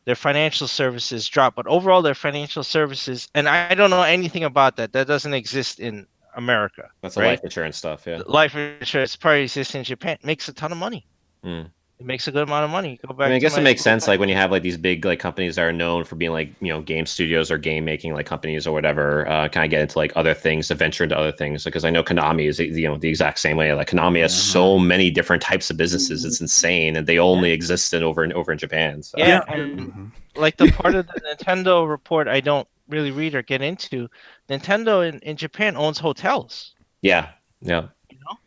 Their financial services dropped, but overall their financial services, and I don't know anything about that. That doesn't exist in America. That's right? life insurance stuff, yeah. Life insurance probably exists in Japan. It makes a ton of money. It makes a good amount of money. Go back. I guess it makes sense, like when you have like these big like companies that are known for being like game studios or game making like companies or whatever, kind of get into like other things, to venture into other things. Because I know Konami is the exact same way. Like Konami has so many different types of businesses, it's insane, and they only exist over in Japan. So. Yeah, and like the part of the Nintendo report, I don't really read or get into, Nintendo in Japan owns hotels. Yeah.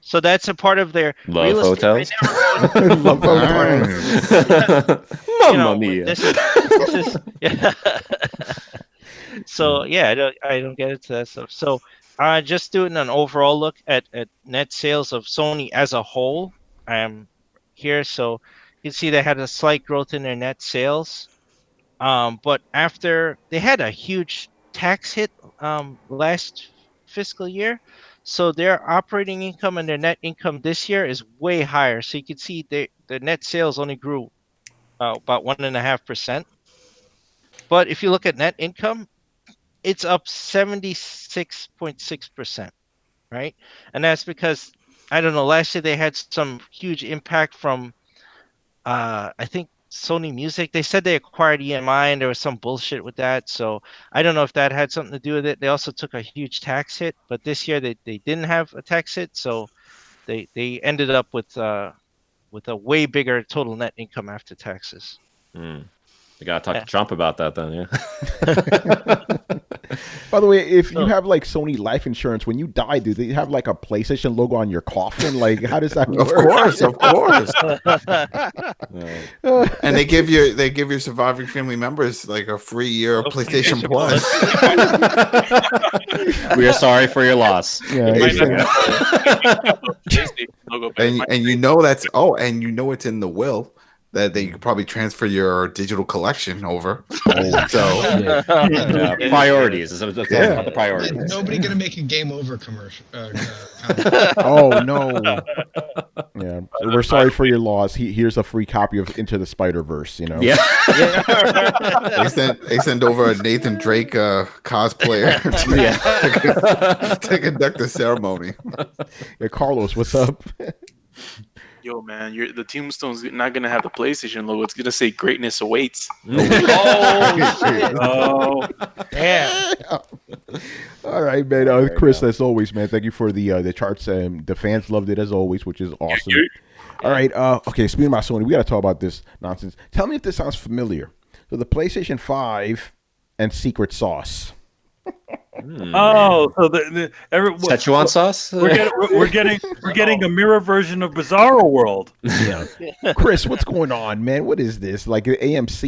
So that's a part of their Love real estate hotels. right now. Love hotels. Mamma mia. This is yeah. So yeah, I don't get into that stuff. So just doing an overall look at net sales of Sony as a whole. Here, so you can see they had a slight growth in their net sales. But after they had a huge tax hit last fiscal year, so their operating income and their net income this year is way higher. So you can see the net sales only grew about 1.5%. But if you look at net income, it's up 76.6%, right? And that's because I don't know. Last year they had some huge impact from I think Sony Music. They said they acquired EMI and there was some bullshit with that. So I don't know if that had something to do with it. They also took a huge tax hit, but this year they didn't have a tax hit, so they ended up with a way bigger total net income after taxes. You gotta talk to Trump about that then, yeah. By the way, if you have like Sony life insurance, when you die, do they have like a PlayStation logo on your coffin? Like, how does that work? Of course. And they give your surviving family members like a free year of PlayStation Plus. We are sorry for your loss. Yeah, and you know and you know it's in the will that they could probably transfer your digital collection over. So priorities. The priorities. Nobody gonna make a game over commercial. Oh no! Yeah, we're sorry for your loss. Here's a free copy of Into the Spider-Verse. You know. Yeah. They send over a Nathan Drake cosplayer to conduct the ceremony. Yeah, Carlos, what's up? Yo, man, the tombstone's not gonna have the PlayStation logo. It's gonna say "Greatness awaits." Oh, damn! All right, man. Chris, as always, man. Thank you for the charts. The fans loved it as always, which is awesome. All right. Okay. Speaking about Sony, we got to talk about this nonsense. Tell me if this sounds familiar. So the PlayStation 5 and secret sauce. Oh, so Szechuan sauce? We're getting a mirror version of Bizarro World. Yeah. Chris, what's going on, man? What is this? Like AMD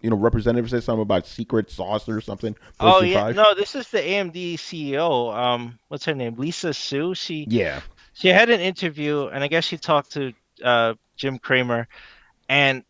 representative said something about secret sauce or something. Oh yeah, no, this is the AMD CEO. What's her name? Lisa Su. She had an interview, and I guess she talked to Jim Cramer, and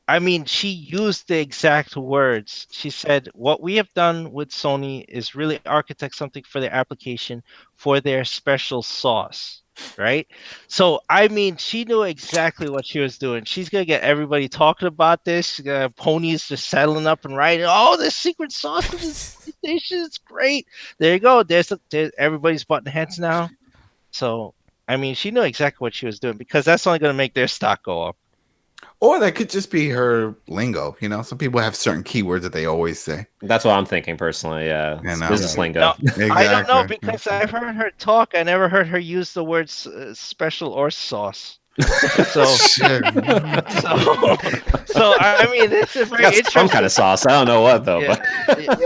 I mean, she used the exact words. She said, what we have done with Sony is really architect something for their application for their special sauce, right? So, I mean, she knew exactly what she was doing. She's going to get everybody talking about this. Ponies just settling up and writing, oh, the secret sauce of this station is great. There you go. There's everybody's button heads now. So, I mean, she knew exactly what she was doing because that's only going to make their stock go up. Or that could just be her lingo. You know, some people have certain keywords that they always say. That's what I'm thinking personally. Yeah, business lingo. No, exactly. I don't know because I've heard her talk. I never heard her use the words special or sauce. So I mean, it's a very interesting. Some kind of sauce. I don't know what though. Yeah. But.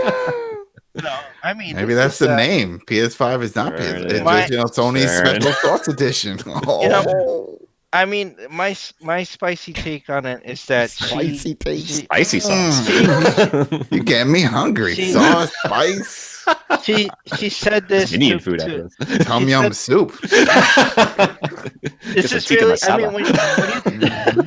No, I mean maybe that's the name. PS5 is not PS. It's just, Sony's special sauce edition. I mean, my spicy take on it is that spicy sauce. You get me hungry. Sauce, spice. She said this. You need food after this. Tom yum soup. This is really. I mean,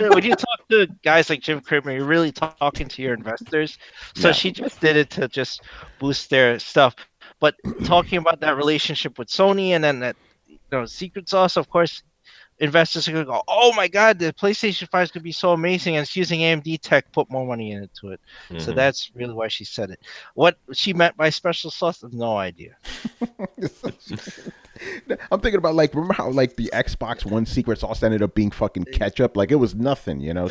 when you talk to guys like Jim Cramer, you're really talking to your investors. So she just did it to just boost their stuff. But talking about that relationship with Sony and then that secret sauce, of course. Investors are going to go, oh my God, the PlayStation 5 is going to be so amazing, and it's using AMD tech, put more money into it. Mm-hmm. So that's really why she said it. What she meant by special sauce, I have no idea. I'm thinking about, like, remember how, like, the Xbox One secret sauce ended up being fucking ketchup? Like, it was nothing, you know?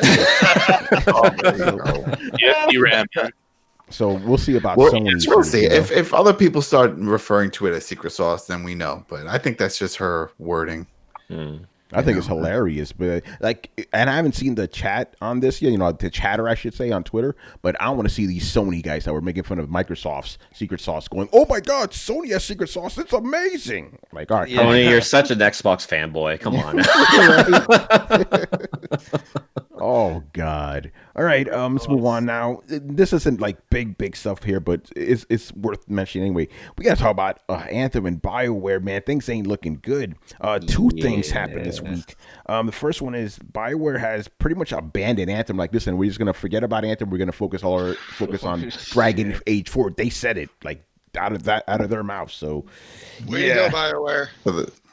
So we'll see about Sony. We'll see. If other people start referring to it as secret sauce, then we know. But I think that's just her wording. I think it's hilarious, but like, and I haven't seen the chat on this yet. You know, the chatter, I should say, on Twitter. But I want to see these Sony guys that were making fun of Microsoft's secret sauce, going, "Oh my God, Sony has secret sauce! It's amazing!" Like, all right, Tony, you're such an Xbox fanboy. Come on. Oh God! All right, let's move on now. This isn't like big stuff here, but it's worth mentioning anyway. We gotta talk about Anthem and Bioware, man. Things ain't looking good. Two things happened this week. The first one is Bioware has pretty much abandoned Anthem. Like, listen, we're just gonna forget about Anthem. We're gonna focus on Dragon Age 4. They said it like out of their mouth. So, Way to go, Bioware.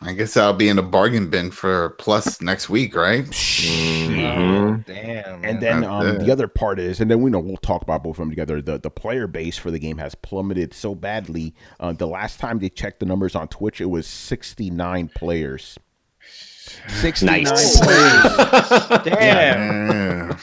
I guess I'll be in the bargain bin for Plus next week, right? Damn. And then the other part is, and then we'll talk about both of them together. The player base for the game has plummeted so badly. The last time they checked the numbers on Twitch, it was 69 players. 69 players. Damn.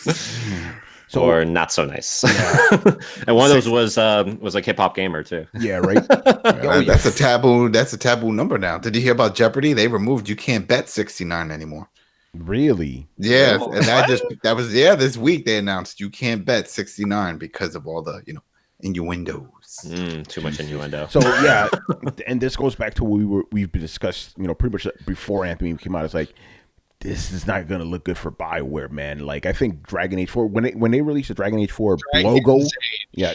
So, or not so nice. Yeah. And one of those was like Hip Hop Gamer too. Yeah, right. That's a taboo. That's a taboo number now. Did you hear about Jeopardy? They removed. You can't bet 69 anymore. Really? Yeah, and that was this week they announced you can't bet 69 because of all the innuendos. Too much innuendo. So yeah, and this goes back to what we've discussed. Pretty much before Anthem came out. It's like, this is not going to look good for Bioware, man. Like, I think Dragon Age 4, when they released the Dragon Age 4 logo, yeah,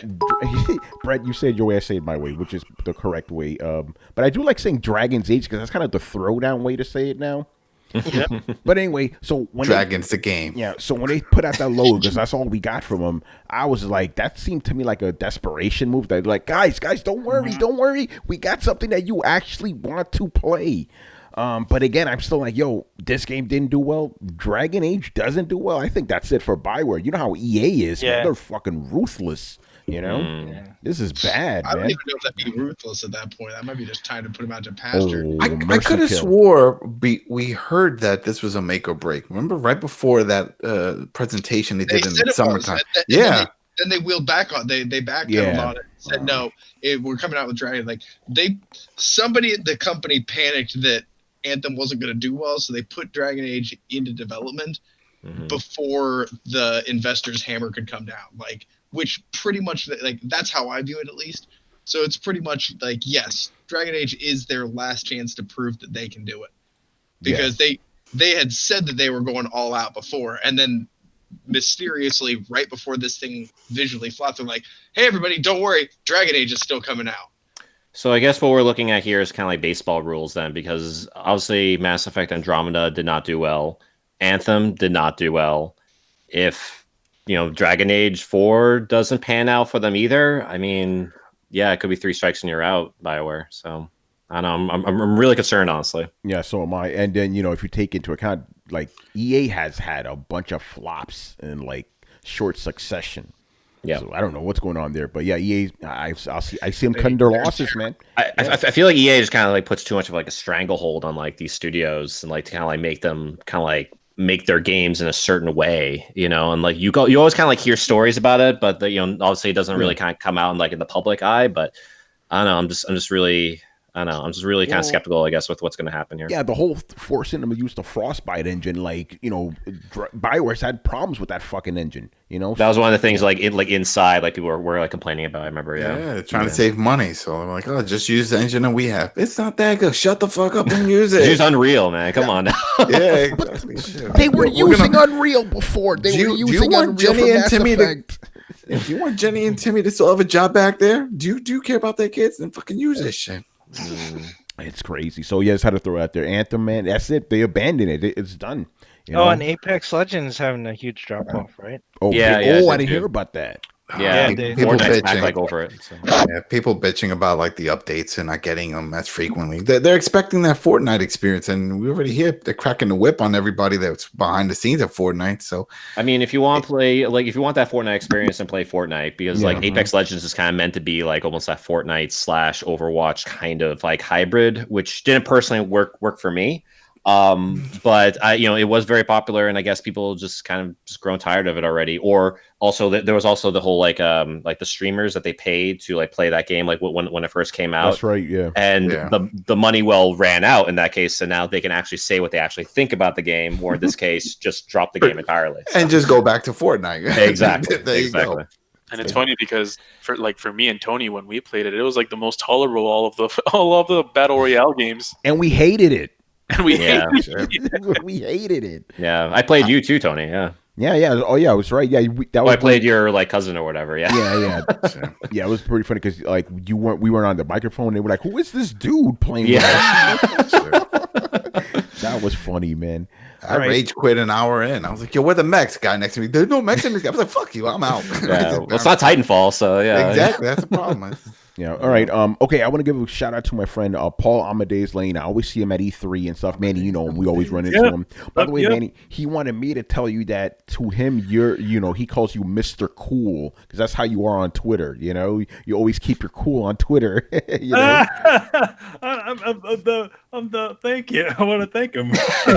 Brett, you said your way, I say it my way, which is the correct way. But I do like saying Dragon's Age because that's kind of the Throwdown way to say it now. Yep. But anyway, so when Dragon's the game. Yeah, so when they put out that logo, because that's all we got from them, I was like, that seemed to me like a desperation move. They're like, guys, don't worry. We got something that you actually want to play. But again, I'm still like, yo, this game didn't do well. Dragon Age doesn't do well. I think that's it for Bioware. You know how EA is, man. They're fucking ruthless. This is bad, man. I don't even know if that'd be ruthless at that point. That might be just time to put him out to pasture. I could have swore we heard that this was a make or break. Remember right before that presentation they did in the summertime. Then they wheeled back on. They backpedaled on it. Said no, we're coming out with Dragon. Like somebody at the company panicked that Anthem wasn't going to do well, so they put Dragon Age into development before the investors' hammer could come down. Like, which pretty much like that's how I view it, at least. So it's pretty much like, yes, Dragon Age is their last chance to prove that they can do it, because they had said that they were going all out before, and then mysteriously right before this thing visually flopped, they're like, hey everybody, don't worry, Dragon Age is still coming out. So I guess what we're looking at here is kind of like baseball rules then, because obviously Mass Effect Andromeda did not do well. Anthem did not do well. If, Dragon Age 4 doesn't pan out for them either, I mean, yeah, it could be 3 strikes and you're out, Bioware. So I don't know. I'm really concerned, honestly. Yeah, so am I. And then, if you take into account, like, EA has had a bunch of flops in, like, short succession. Yeah, so I don't know what's going on there, but yeah, EA, I see them cutting their losses, man. I feel like EA just kind of like puts too much of like a stranglehold on like these studios and like to kind of like make them kind of like make their games in a certain way, and like you always kind of like hear stories about it, but obviously it doesn't really kind of come out in like in the public eye. But I don't know, I'm just really kind of skeptical, I guess, with what's going to happen here. Yeah, the whole forcing them to use the Frostbite engine, like, Bioware's had problems with that fucking engine, That was one of the things, like, inside, like, people were like, complaining about, I remember, they're trying to save money, so I'm like, just use the engine that we have. It's not that good. Shut the fuck up and use it. Use Unreal, man. Come on now. Yeah, exactly. They were using Unreal before. They were using Unreal for Mass Effect. If you want Jenny and Timmy to still have a job back there, do you care about their kids? Then fucking use this shit. It's crazy. So yeah, just had to throw it out there. Anthem, man, that's it. They abandoned it. It's done. And Apex Legends having a huge drop off, right? Oh yeah. I didn't hear about that. Yeah, people bitching like over it. So. Yeah, people bitching about like the updates and not getting them as frequently. They're expecting that Fortnite experience, and we already hear they're cracking the whip on everybody that's behind the scenes at Fortnite. So I mean, if you want to play, like, if you want that Fortnite experience, and play Fortnite, because like Apex Legends is kind of meant to be like almost that Fortnite / Overwatch kind of like hybrid, which didn't personally work for me. But it was very popular, and I guess people just kind of just grown tired of it already. Or also there was also the whole like the streamers that they paid to like play that game, like when it first came out. That's right, yeah. And the money ran out in that case, so now they can actually say what they actually think about the game, or in this case, just drop the game entirely. And just go back to Fortnite. Exactly. Exactly. And it's funny because for me and Tony, when we played it was like the most tolerable all of the battle royale games, and we hated it. And we hated it. We hated it. Yeah, I played you too, Tony. Yeah. Yeah. Oh, yeah, I was right. Yeah, I played your like cousin or whatever. Yeah. Yeah, it was pretty funny because like we weren't on the microphone. And they were like, "Who is this dude playing?" Yeah. That was funny, man. I rage quit an hour in. I was like, "Yo, where the mechs?" Guy next to me, there's no mechs in this game. I was like, "Fuck you, I'm out." Yeah, well, it's not Titanfall, so yeah. Exactly, that's the problem. Yeah. All right. Okay. I want to give a shout out to my friend Paul Amadeus Lane. I always see him at E3 and stuff. Manny, you know him. We always run into him. By the way, Manny, he wanted me to tell you that to him, he calls you Mr. Cool because that's how you are on Twitter. You know, you always keep your cool on Twitter. You know? Thank you. I want to thank him.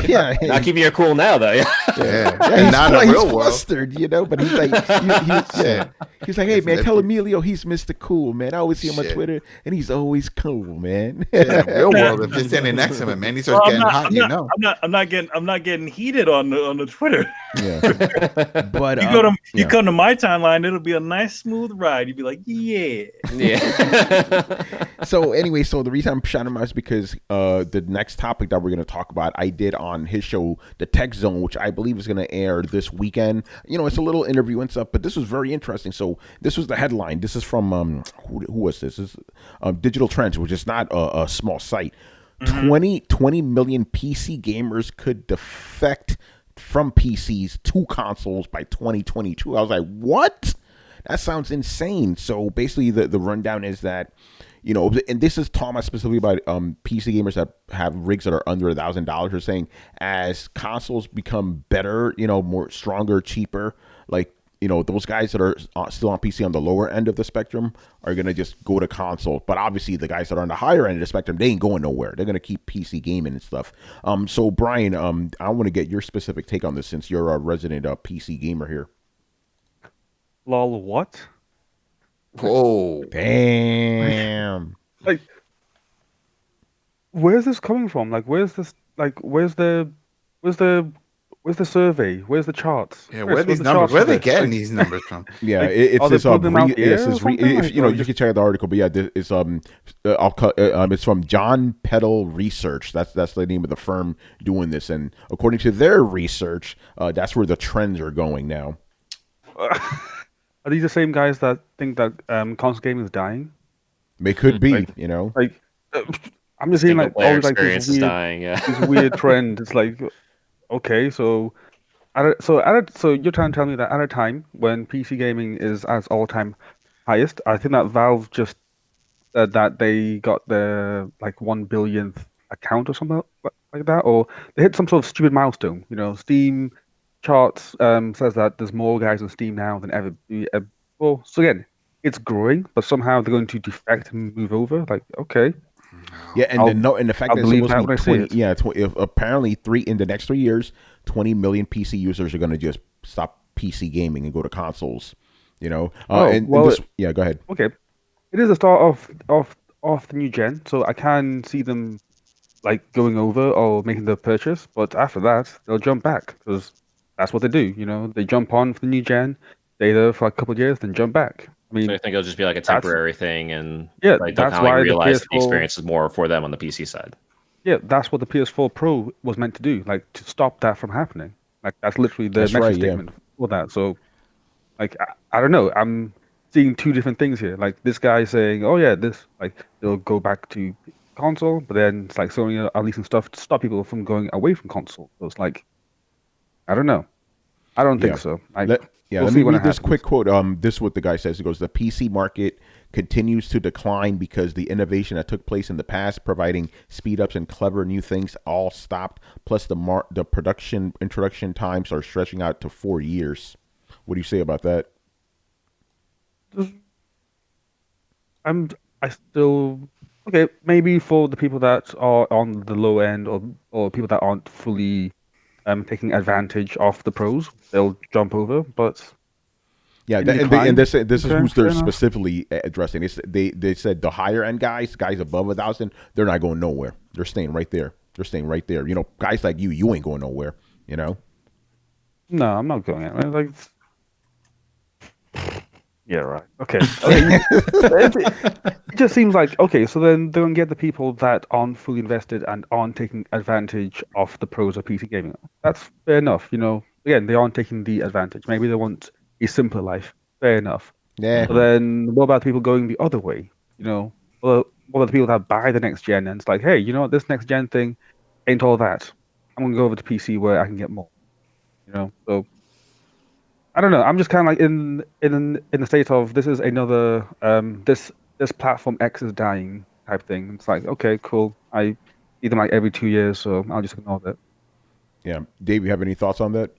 Yeah. Not keeping your cool now though. Yeah. Not in the real world. Flustered, you know. But he's like, he's like, hey man, tell Emilio he's Mr. Cool, man. I always see him on Twitter, and he's always cool, man. Yeah, real world. If you're standing next to him, man, he starts getting hot. I'm not getting heated on the Twitter. Yeah, but you come to my timeline, it'll be a nice smooth ride. You'd be like, yeah. So anyway, the reason I'm shouting him out is because the next topic that we're going to talk about, I did on his show, The Tech Zone, which I believe is going to air this weekend. It's a little interview and stuff, but this was very interesting. So this was the headline. This is from who was this? This is Digital Trends, which is not a small site. 20 million PC gamers could defect from PCs to consoles by 2022. I was like, what? That sounds insane. So basically the rundown is that, and this is talking specifically about PC gamers that have rigs that are under $1,000, are saying as consoles become better, more stronger, cheaper, like, those guys that are still on PC on the lower end of the spectrum are going to just go to console. But obviously the guys that are on the higher end of the spectrum, they ain't going nowhere. They're going to keep PC gaming and stuff. So Brian, I want to get your specific take on this since you're a resident PC gamer here. Lol, what? Whoa. Damn. Like, where's this coming from? Like, where's the survey? Where's the charts? Yeah, where are these numbers? Where are they getting these numbers from? Yeah, it's you can check out the article, but yeah, it's it's from John Peddle Research. That's the name of the firm doing this, and according to their research, that's where the trends are going now. Are these the same guys that think that console gaming is dying? They could be, like, I'm just seeing like all like these weird trend. It's like, okay, so you're trying to tell me that at a time when PC gaming is at its all-time highest, I think that Valve just said that they got their like 1 billionth account or something like that, or they hit some sort of stupid milestone. Steam charts says that there's more guys on Steam now than ever before. So again, it's growing, but somehow they're going to defect and move over. Like, okay. Yeah, and the fact that it's supposed to be 20, apparently in the next 3 years, 20 million PC users are going to just stop PC gaming and go to consoles. Go ahead. Okay, it is the start of the new gen, so I can see them like going over or making the purchase, but after that they'll jump back because that's what they do. They jump on for the new gen, stay there for a couple of years, then jump back. I mean, so I think it'll just be like a temporary thing, and that's why realize the experience is more for them on the PC side. Yeah, that's what the PS4 Pro was meant to do, like to stop that from happening. Like that's literally the message statement for that. So, like I don't know, I'm seeing two different things here. Like this guy saying, "Oh yeah, this like they'll go back to console," but then it's like Sony are releasing stuff to stop people from going away from console. So it's like, I don't know. I don't think so. Let me read this quick quote. This is what the guy says. He goes, "The PC market continues to decline because the innovation that took place in the past, providing speed ups and clever new things, all stopped. Plus, the production introduction times are stretching out to 4 years." What do you say about that? I still okay, maybe for the people that are on the low end or people that aren't fully taking advantage of the pros, they'll jump over. But Yeah, in that, the and, they, and climb, this is okay, who's they're fair enough. specifically addressing. They said the higher end guys above 1,000, they're not going nowhere. They're staying right there. They're staying right there. You know, guys like you ain't going nowhere. You know. No, I'm not going it. Like, yeah, right. Okay. Okay. It just seems like okay. So then they don't get the people that aren't fully invested and aren't taking advantage of the pros of PC gaming. That's fair enough. You know, again, they aren't taking the advantage. Maybe they want a simpler life. Fair enough. Yeah. But then what about people going the other way? You know, well, what about the people that buy the next gen and it's like, hey, you know what, this next gen thing ain't all that. I'm gonna go over to PC where I can get more. You know, so I don't know. I'm just kind of like in the state of this is another this platform X is dying type thing. It's like okay, cool. I see them like every 2 years, so I'll just ignore that. Yeah, Dave, you have any thoughts on that?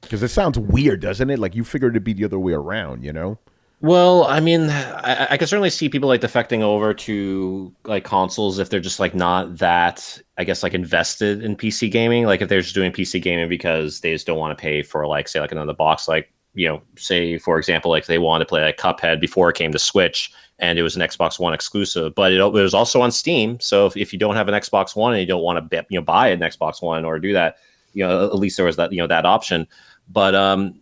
Because it sounds weird, doesn't it? Like you figured it'd be the other way around, you know? Well, I mean, I can certainly see people like defecting over to like consoles if they're just like not that, I guess, like invested in PC gaming. Like if they're just doing PC gaming because they just don't want to pay for like, say, like another box. Like, you know, say for example, like they wanted to play like Cuphead before it came to Switch and it was an Xbox One exclusive, but it was also on Steam. So if you don't have an Xbox One and you don't want to, buy an Xbox One or do that, at least there was that, that option. But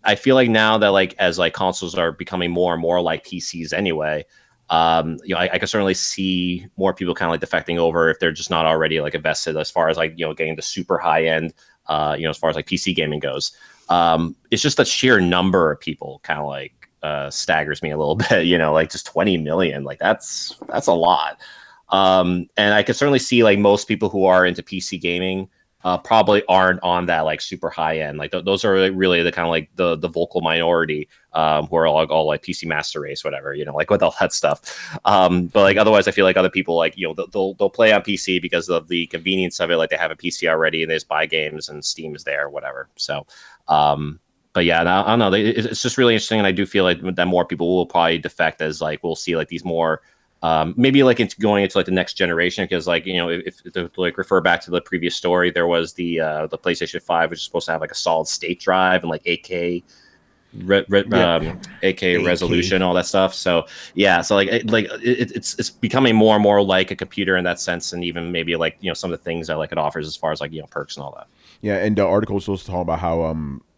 I feel like now that like as like consoles are becoming more and more like PCs anyway, I can certainly see more people kind of like defecting over if they're just not already like invested as far as like getting the super high end, as far as like PC gaming goes. It's just the sheer number of people kind of like staggers me a little bit. Like just 20 million, like that's a lot. And I can certainly see like most people who are into PC gaming. Probably aren't on that like super high end. Like those are really the kind of like the vocal minority who are all like PC Master Race, whatever, like with all that stuff. But like otherwise, I feel like other people like they'll play on PC because of the convenience of it. Like they have a PC already and they just buy games and Steam is there, whatever. So, but yeah, I don't know. It's just really interesting, and I do feel like that more people will probably defect as like we'll see like these more. Maybe like it's going into like the next generation because like if to like refer back to the previous story, there was the PlayStation 5 which is supposed to have like a solid state drive and like 8K 8K resolution, all that stuff. So yeah, so it's becoming more and more like a computer in that sense, and even maybe like some of the things that like it offers as far as like perks and all that. Yeah, and the article was supposed to talk about how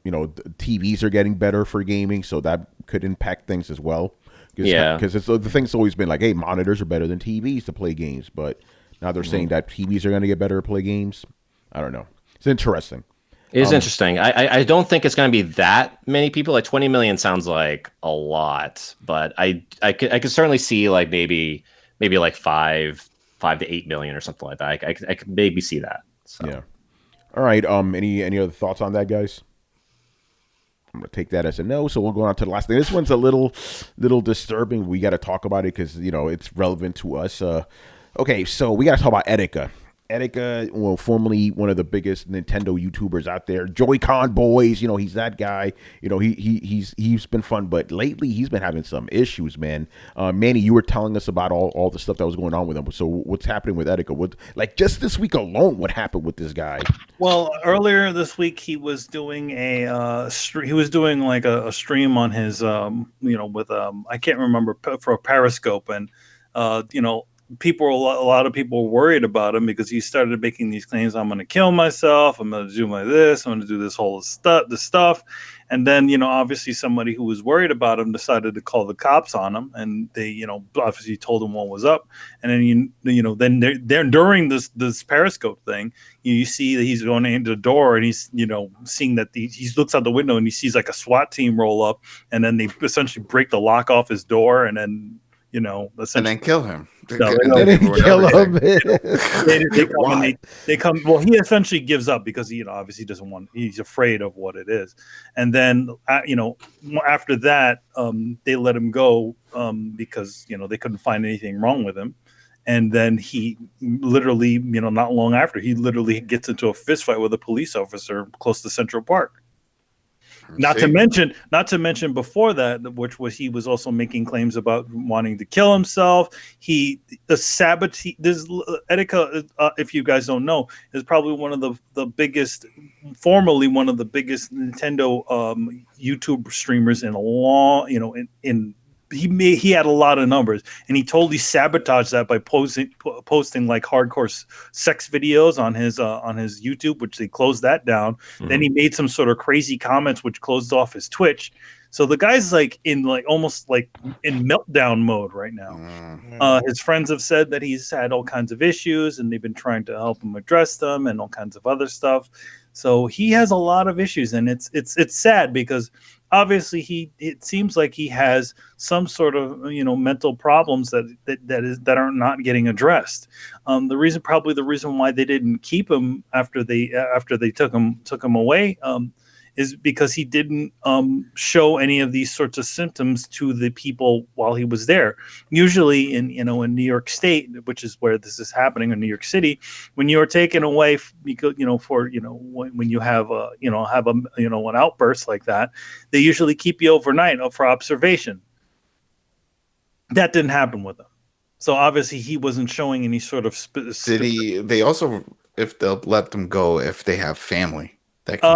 TVs are getting better for gaming, so that could impact things as well. Because it's the thing's always been like, hey, monitors are better than TVs to play games, but now they're saying that TVs are going to get better to play games. I don't know. It's interesting. It is interesting. I don't think it's going to be that many people. Like 20 million sounds like a lot, but I could certainly see like maybe like 5 to 8 million or something like that. I could maybe see that. So. Yeah. All right. Any other thoughts on that, guys? I'm going to take that as a no, so we'll go on to the last thing. This one's a little disturbing. We got to talk about it because, it's relevant to us. Okay, so we got to talk about Etika. Etika, well, formerly one of the biggest Nintendo YouTubers out there. Joy-Con Boys, he's that guy. He's been fun, but lately he's been having some issues, man. Manny, you were telling us about all the stuff that was going on with him. So what's happening with Etika? What, like just this week alone, what happened with this guy? Well, earlier this week he was doing a stream on his with I can't remember, for a Periscope, and a lot of people were worried about him because he started making these claims. I'm going to kill myself. I'm going to do I'm going to do this whole stuff. And then, obviously somebody who was worried about him decided to call the cops on him, and they, obviously told him what was up. And then, then they're during this Periscope thing, you see that he's going into the door and he's, seeing that he looks out the window and he sees like a SWAT team roll up, and then they essentially break the lock off his door, and then, and then kill him. They come. Well, he essentially gives up because he, obviously doesn't want. He's afraid of what it is. And then, after that, they let him go because they couldn't find anything wrong with him. And then he literally, not long after, he literally gets into a fist fight with a police officer close to Central Park. Not to mention before that, which was he was also making claims about wanting to kill himself. Etika, if you guys don't know, is probably one of the biggest, formerly one of the biggest Nintendo YouTube streamers in a long, he had a lot of numbers, and he totally sabotaged that by posting like hardcore sex videos on his YouTube, which they closed that down. Mm-hmm. Then he made some sort of crazy comments which closed off his Twitch. So the guy's almost in meltdown mode right now. Mm-hmm. His friends have said that he's had all kinds of issues, and they've been trying to help him address them and all kinds of other stuff. So he has a lot of issues, and it's sad because obviously it seems like he has some sort of mental problems that are not getting addressed. The reason why they didn't keep him after they took him away is because he didn't show any of these sorts of symptoms to the people while he was there. Usually in New York State, which is where this is happening, in New York City, when you are taken away because when you have an outburst like that, they usually keep you overnight for observation. That didn't happen with him. So obviously he wasn't showing any sort of they also, if they'll let them go if they have family. Did he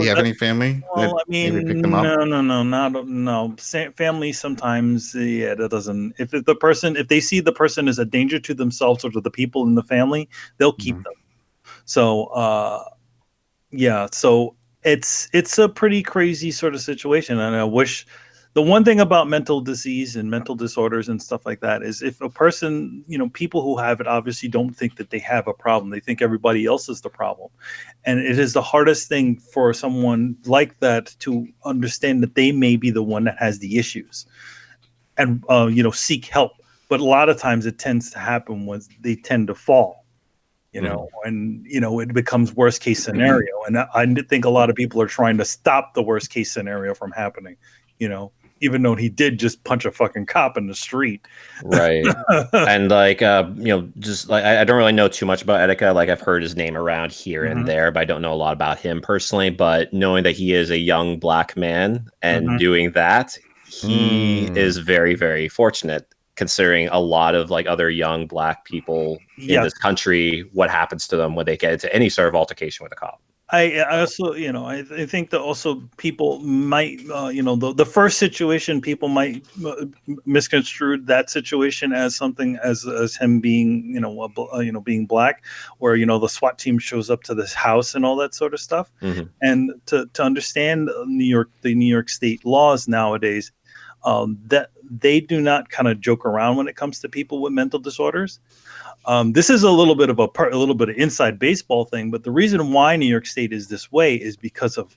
have any family? Well, no. Family sometimes, that doesn't. If they see the person is a danger to themselves or to the people in the family, they'll keep them. So, so it's a pretty crazy sort of situation, and I wish. The one thing about mental disease and mental disorders and stuff like that is if a person, people who have it obviously don't think that they have a problem. They think everybody else is the problem. And it is the hardest thing for someone like that to understand that they may be the one that has the issues and, seek help. But a lot of times it tends to happen when they tend to fall. And it becomes worst case scenario. And I think a lot of people are trying to stop the worst case scenario from happening, even though he did just punch a fucking cop in the street. Right. And just like, I don't really know too much about Etika. Like, I've heard his name around here and there, but I don't know a lot about him personally. But knowing that he is a young black man and doing that, he is very, very fortunate, considering a lot of other young black people in this country, what happens to them when they get into any sort of altercation with a cop. I also, I think that also people might, the first situation, people might misconstrue that situation as something as him being, being black, where, the SWAT team shows up to this house and all that sort of stuff. Mm-hmm. And to understand the New York State laws nowadays, that they do not kind of joke around when it comes to people with mental disorders. This is a little bit of inside baseball thing, but the reason why New York State is this way is because of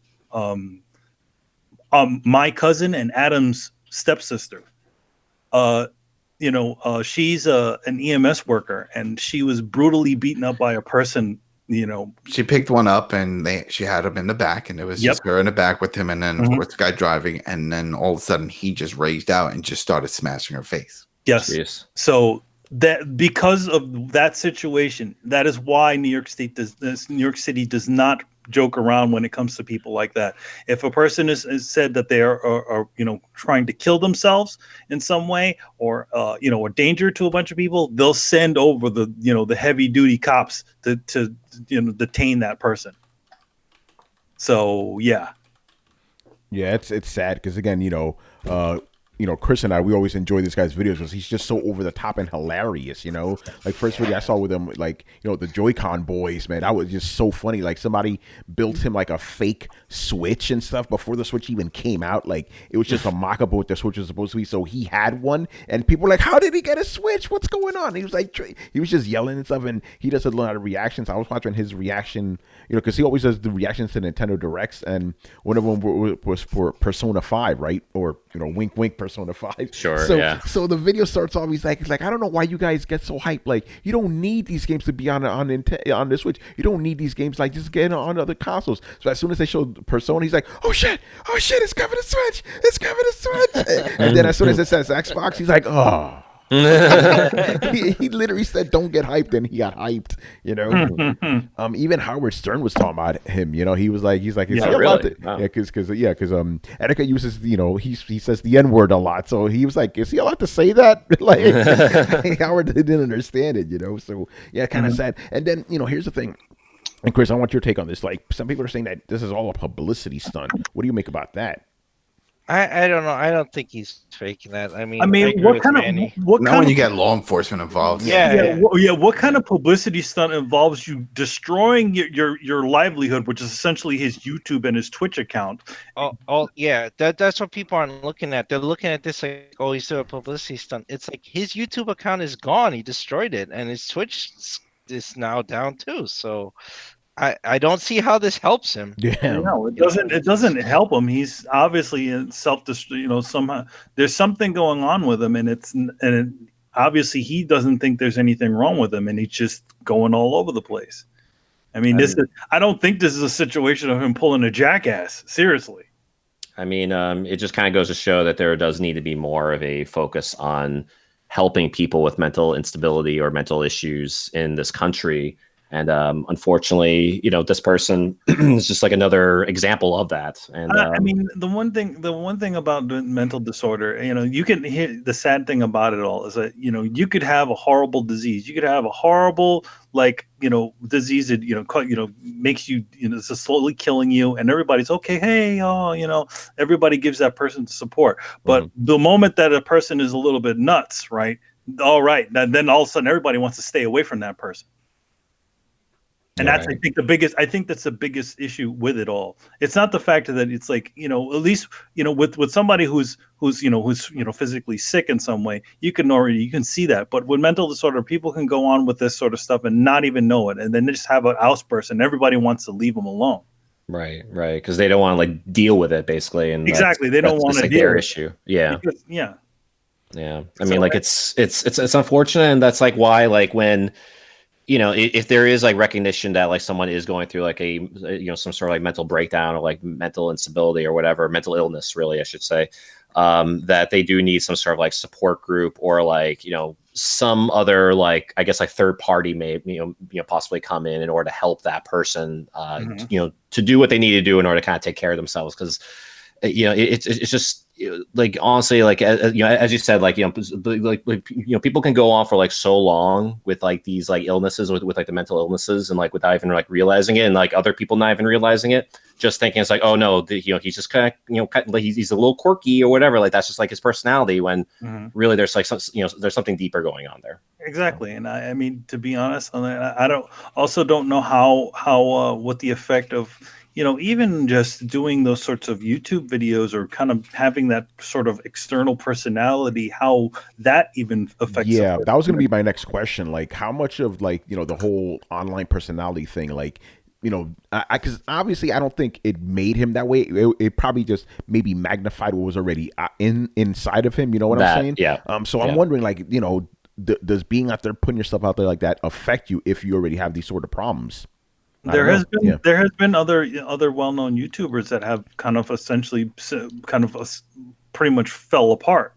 my cousin and Adam's stepsister. She's an EMS worker, and she was brutally beaten up by a person. She picked one up, and she had him in the back, and it was just her in the back with him, and then of course the guy driving, and then all of a sudden he just raged out and just started smashing her face. Yes. Jeez. So that because of that situation, that is why New York City does not joke around when it comes to people like that. If a person is said that they are trying to kill themselves in some way, or a danger to a bunch of people, they'll send over the heavy duty cops to detain that person. So yeah, it's sad because again, Chris and I, we always enjoy this guy's videos because he's just so over the top and hilarious, Like, first video I saw with him, the Joy-Con boys, man, that was just so funny. Like, somebody built him, a fake Switch and stuff before the Switch even came out. Like, it was just a mock-up of what the Switch was supposed to be. So he had one, and people were like, how did he get a Switch? What's going on? And he was he was just yelling and stuff, and he does a lot of reactions. I was watching his reaction, because he always does the reactions to Nintendo Directs, and one of them was for Persona 5, right? Or, wink, wink, Persona 5. Sure, So the video starts off, he's like, I don't know why you guys get so hyped. Like, you don't need these games to be on the Switch. You don't need these games. Like, just get on other consoles. So as soon as they showed Persona, he's like, oh shit, it's coming to Switch. And then as soon as it says Xbox, he's like, oh. He literally said, "Don't get hyped," and he got hyped. Even Howard Stern was talking about him. He was like, is he allowed to? Wow. Because Etika uses, he says the N word a lot. So he was like, is he allowed to say that? Like Howard didn't understand it. So yeah, kind of sad. And then here's the thing. And Chris, I want your take on this. Like, some people are saying that this is all a publicity stunt. What do you make about that? I don't know. I don't think he's faking that. I mean, what kind when you get law enforcement involved. What kind of publicity stunt involves you destroying your livelihood, which is essentially his YouTube and his Twitch account? That's what people aren't looking at. They're looking at this like, oh, he's doing a publicity stunt. It's like his YouTube account is gone. He destroyed it, and his Twitch is now down too. So I don't see how this helps him. Yeah, no, it doesn't. It doesn't help him. He's obviously in self-destruct. Somehow there's something going on with him, and obviously he doesn't think there's anything wrong with him, and he's just going all over the place. I mean, I don't think this is a situation of him pulling a jackass. Seriously. I mean, it just kind of goes to show that there does need to be more of a focus on helping people with mental instability or mental issues in this country. And unfortunately, this person is just like another example of that. And I mean, the one thing about the mental disorder, you can hear the sad thing about it all is that you could have a horrible disease, you could have a horrible disease that makes you it's just slowly killing you, and everybody's okay. Hey, everybody gives that person support. But the moment that a person is a little bit nuts, right? All right, then all of a sudden everybody wants to stay away from that person. And that's, I think that's the biggest issue with it all. It's not the fact that it's like, at least, with somebody who's physically sick in some way, you can see that. But with mental disorder, people can go on with this sort of stuff and not even know it. And then they just have an outburst and everybody wants to leave them alone. Right. Because they don't want to deal with it basically. And exactly. They don't want to deal their with issue. Yeah. Because, yeah. I mean, it's unfortunate. And that's why, when, if there is recognition that someone is going through some sort of mental breakdown or mental instability or whatever, mental illness, really, I should say, that they do need some sort of support group or some other third party may possibly come in order to help that person to do what they need to do in order to kind of take care of themselves, because it's just honestly, as you said, people can go on for so long with these illnesses with the mental illnesses and without even realizing it, and other people not even realizing it, just thinking it's oh no, he's just kind of he's a little quirky or whatever, that's just his personality, when really there's there's something deeper going on there. Exactly. And I mean, to be honest, I don't know how what the effect of even just doing those sorts of YouTube videos or kind of having that sort of external personality, how that even affects. Yeah, that was going to be my next question. How much of the whole online personality thing, because obviously I don't think it made him that way. It probably just maybe magnified what was already inside of him. You know what I'm saying? Yeah. So I'm wondering, does being out there, putting yourself out there like that affect you if you already have these sort of problems? There has been other well-known YouTubers that have kind of essentially pretty much fell apart,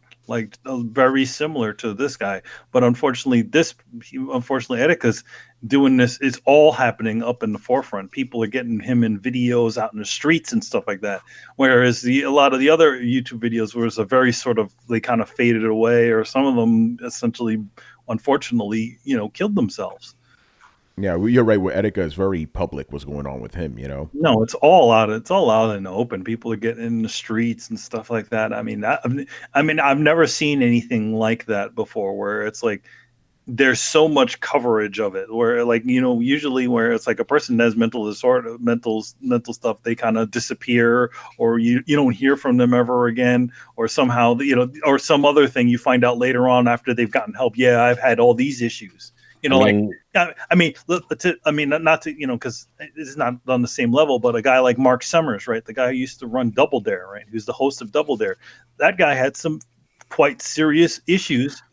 very similar to this guy. But unfortunately, Etika's doing this. It's all happening up in the forefront. People are getting him in videos out in the streets and stuff like that. Whereas a lot of the other YouTube videos was a very sort of, they kind of faded away, or some of them essentially, unfortunately, killed themselves. Yeah, you're right. Where Etika is very public, what's going on with him, No, it's all out. It's all out in the open. People are getting in the streets and stuff like that. I mean, I've never seen anything like that before, where it's there's so much coverage of it, where usually where it's a person that has mental disorder, mental stuff, they kind of disappear, or you don't hear from them ever again, or somehow or some other thing you find out later on after they've gotten help. Yeah, I've had all these issues. Not to, because it's not on the same level, but a guy like Mark Summers, right? The guy who used to run Double Dare, right? Who's the host of Double Dare. That guy had some quite serious issues,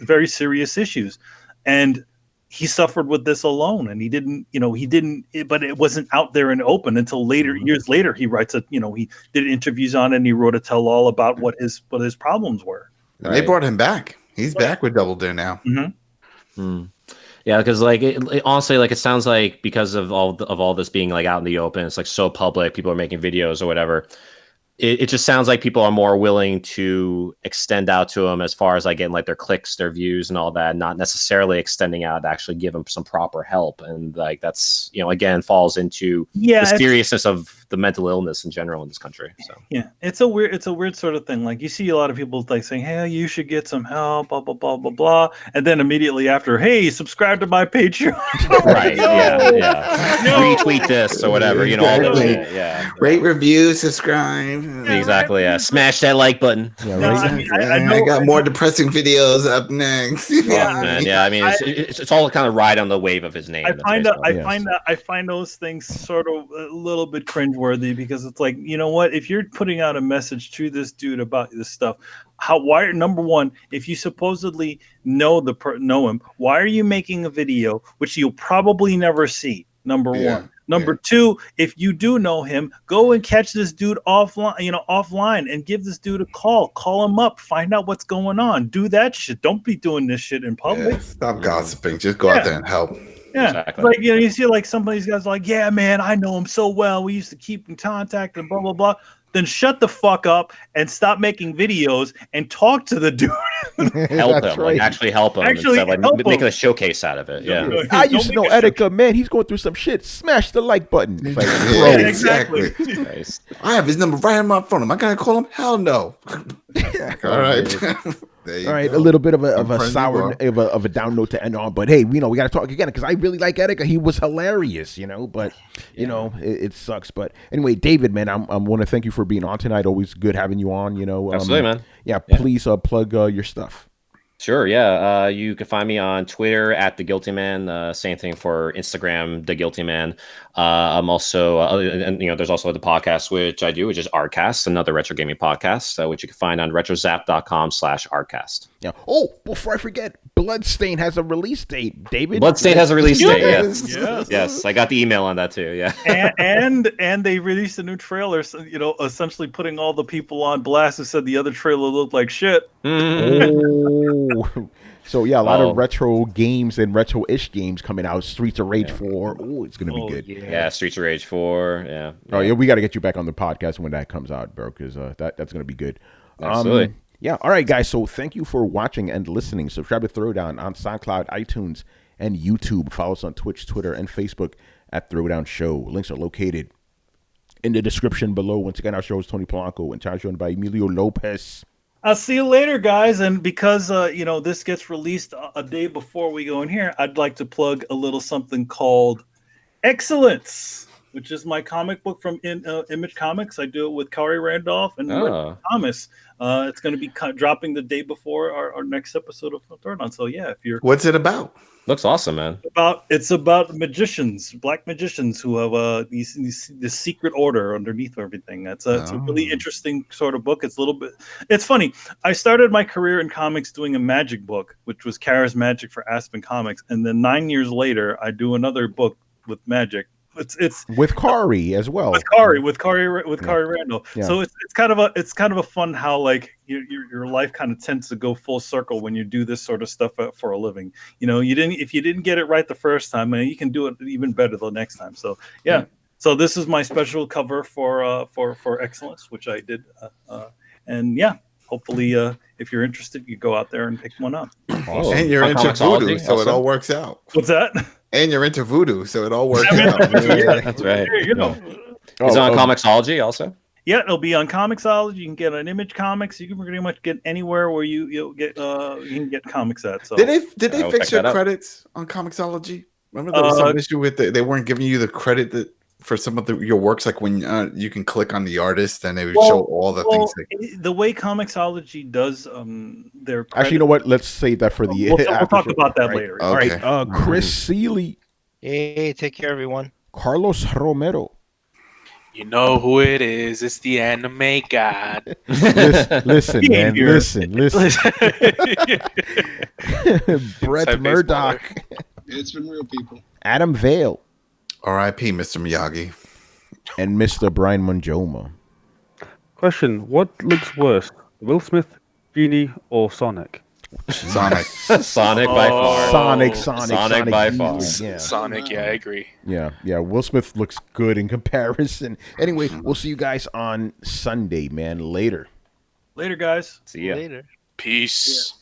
very serious issues. And he suffered with this alone, and he didn't, but it wasn't out there and open until later, years later. He writes he did interviews on it, and he wrote a tell all about what his problems were. Right. They brought him back. He's back with Double Dare now. Yeah, because like honestly, like it sounds like because of all this being like out in the open, it's like so public. People are making videos or whatever. It just sounds like people are more willing to extend out to them as far as like getting like their clicks, their views, and all that, not necessarily extending out to actually give them some proper help. And like that's again falls into the seriousness of the mental illness in general in this country. So yeah, it's a weird sort of thing. Like you see a lot of people like saying, "Hey, you should get some help," blah blah blah blah blah, and then immediately after, "Hey, subscribe to my Patreon." Right? Yeah. Retweet this or whatever. All the shit. Yeah. Rate, review, subscribe. Exactly. Yeah. Smash that like button. Yeah, right. I got more depressing videos up next. I mean, it's all kind of ride on the wave of his name. I find those things sort of a little bit cringeworthy because it's like, you know what? If you're putting out a message to this dude about this stuff, why? Number one, if you supposedly know him, why are you making a video which you'll probably never see? Number one. Number two, if you do know him, go and catch this dude offline and give this dude a call. Call him up, find out what's going on. Do that shit. Don't be doing this shit in public. Yeah, stop gossiping. Just go out there and help. Yeah, exactly. Like you see, like some of these guys are like, yeah, man, I know him so well. We used to keep in contact and blah blah blah. Then shut the fuck up and stop making videos and talk to the dude. Help him, like actually help him. Instead of, like making a showcase out of it. Yeah, I used to know Etika, man. He's going through some shit. Smash the like button. Like, exactly. Nice. I have his number right in my phone. Am I gonna call him? Hell no. All right. All right, a little bit of a sour of a down note to end on, but hey, we got to talk again because I really like Etika. He was hilarious, but it sucks. But anyway, David, man, I want to thank you for being on tonight. Always good having you on. Absolutely, man. Yeah, please plug your stuff. Sure, yeah. You can find me on Twitter at The Guilty Man. Same thing for Instagram, The Guilty Man. I'm also, and there's also the podcast which I do, which is Artcast, another retro gaming podcast, which you can find on retrozap.com/Artcast. Yeah. Oh, before I forget, Bloodstain has a release date, David. Bloodstain has a release date. Yes. I got the email on that too. Yeah. and they released a new trailer, essentially putting all the people on blast who said the other trailer looked like shit. Oh. So yeah, a lot of retro games and retro-ish games coming out. Streets of Rage 4. Oh, it's gonna be good. Yeah, Streets of Rage 4. Yeah. Oh yeah, we got to get you back on the podcast when that comes out, bro, because that's gonna be good. Absolutely. Yeah. All right, guys. So thank you for watching and listening. Subscribe to Throwdown on SoundCloud, iTunes, and YouTube. Follow us on Twitch, Twitter, and Facebook at Throwdown Show. Links are located in the description below. Once again, our show is Tony Polanco and joined by Emilio Lopez. I'll see you later, guys. And because this gets released a day before we go in here, I'd like to plug a little something called Excellence, which is my comic book from Image Comics. I do it with Kari Randolph and Thomas. It's going to be dropping the day before our next episode of Throwdown. So yeah, if you're what's it about? Looks awesome, man. It's about magicians, black magicians who have this secret order underneath everything. It's a really interesting sort of book. It's funny. I started my career in comics doing a magic book, which was Kara's Magic for Aspen Comics, and then 9 years later, I do another book with magic. It's with Kari as well. With Kari Randall. Yeah. So it's kind of a fun how like your life kind of tends to go full circle when you do this sort of stuff for a living. If you didn't get it right the first time, you can do it even better the next time. So yeah. So this is my special cover for Excellence, which I did, and yeah. Hopefully, if you're interested, you go out there and pick one up. Awesome. And you're into voodoo, so it all works out. What's that? And you're into voodoo, so it all works out. That's right. There you go. Is it on Comixology also? Yeah, it'll be on Comixology. You can get an Image Comics. You can pretty much get anywhere where you can get comics at. So did they fix your credits on Comixology? Remember there was some issue with they weren't giving you the credit for some of your works, like when you can click on the artist and they would show all the things. The way Comixology does their credit, actually, you know what? Let's save that for the. We'll talk about that later. Okay. All right, Chris Seeley. Hey, take care, everyone. Carlos Romero. You know who it is? It's the anime god. Listen, man. Listen. Brett Murdoch. It's been real, people. Adam Vale. R.I.P. Mr. Miyagi. And Mr. Brian Monjoma. Question: what looks worse, Will Smith, Genie, or Sonic? Sonic. Sonic by far. Sonic by easily, far. Yeah. Sonic, yeah, I agree. Yeah. Will Smith looks good in comparison. Anyway, we'll see you guys on Sunday, man. Later. Later, guys. See ya. Later. Peace.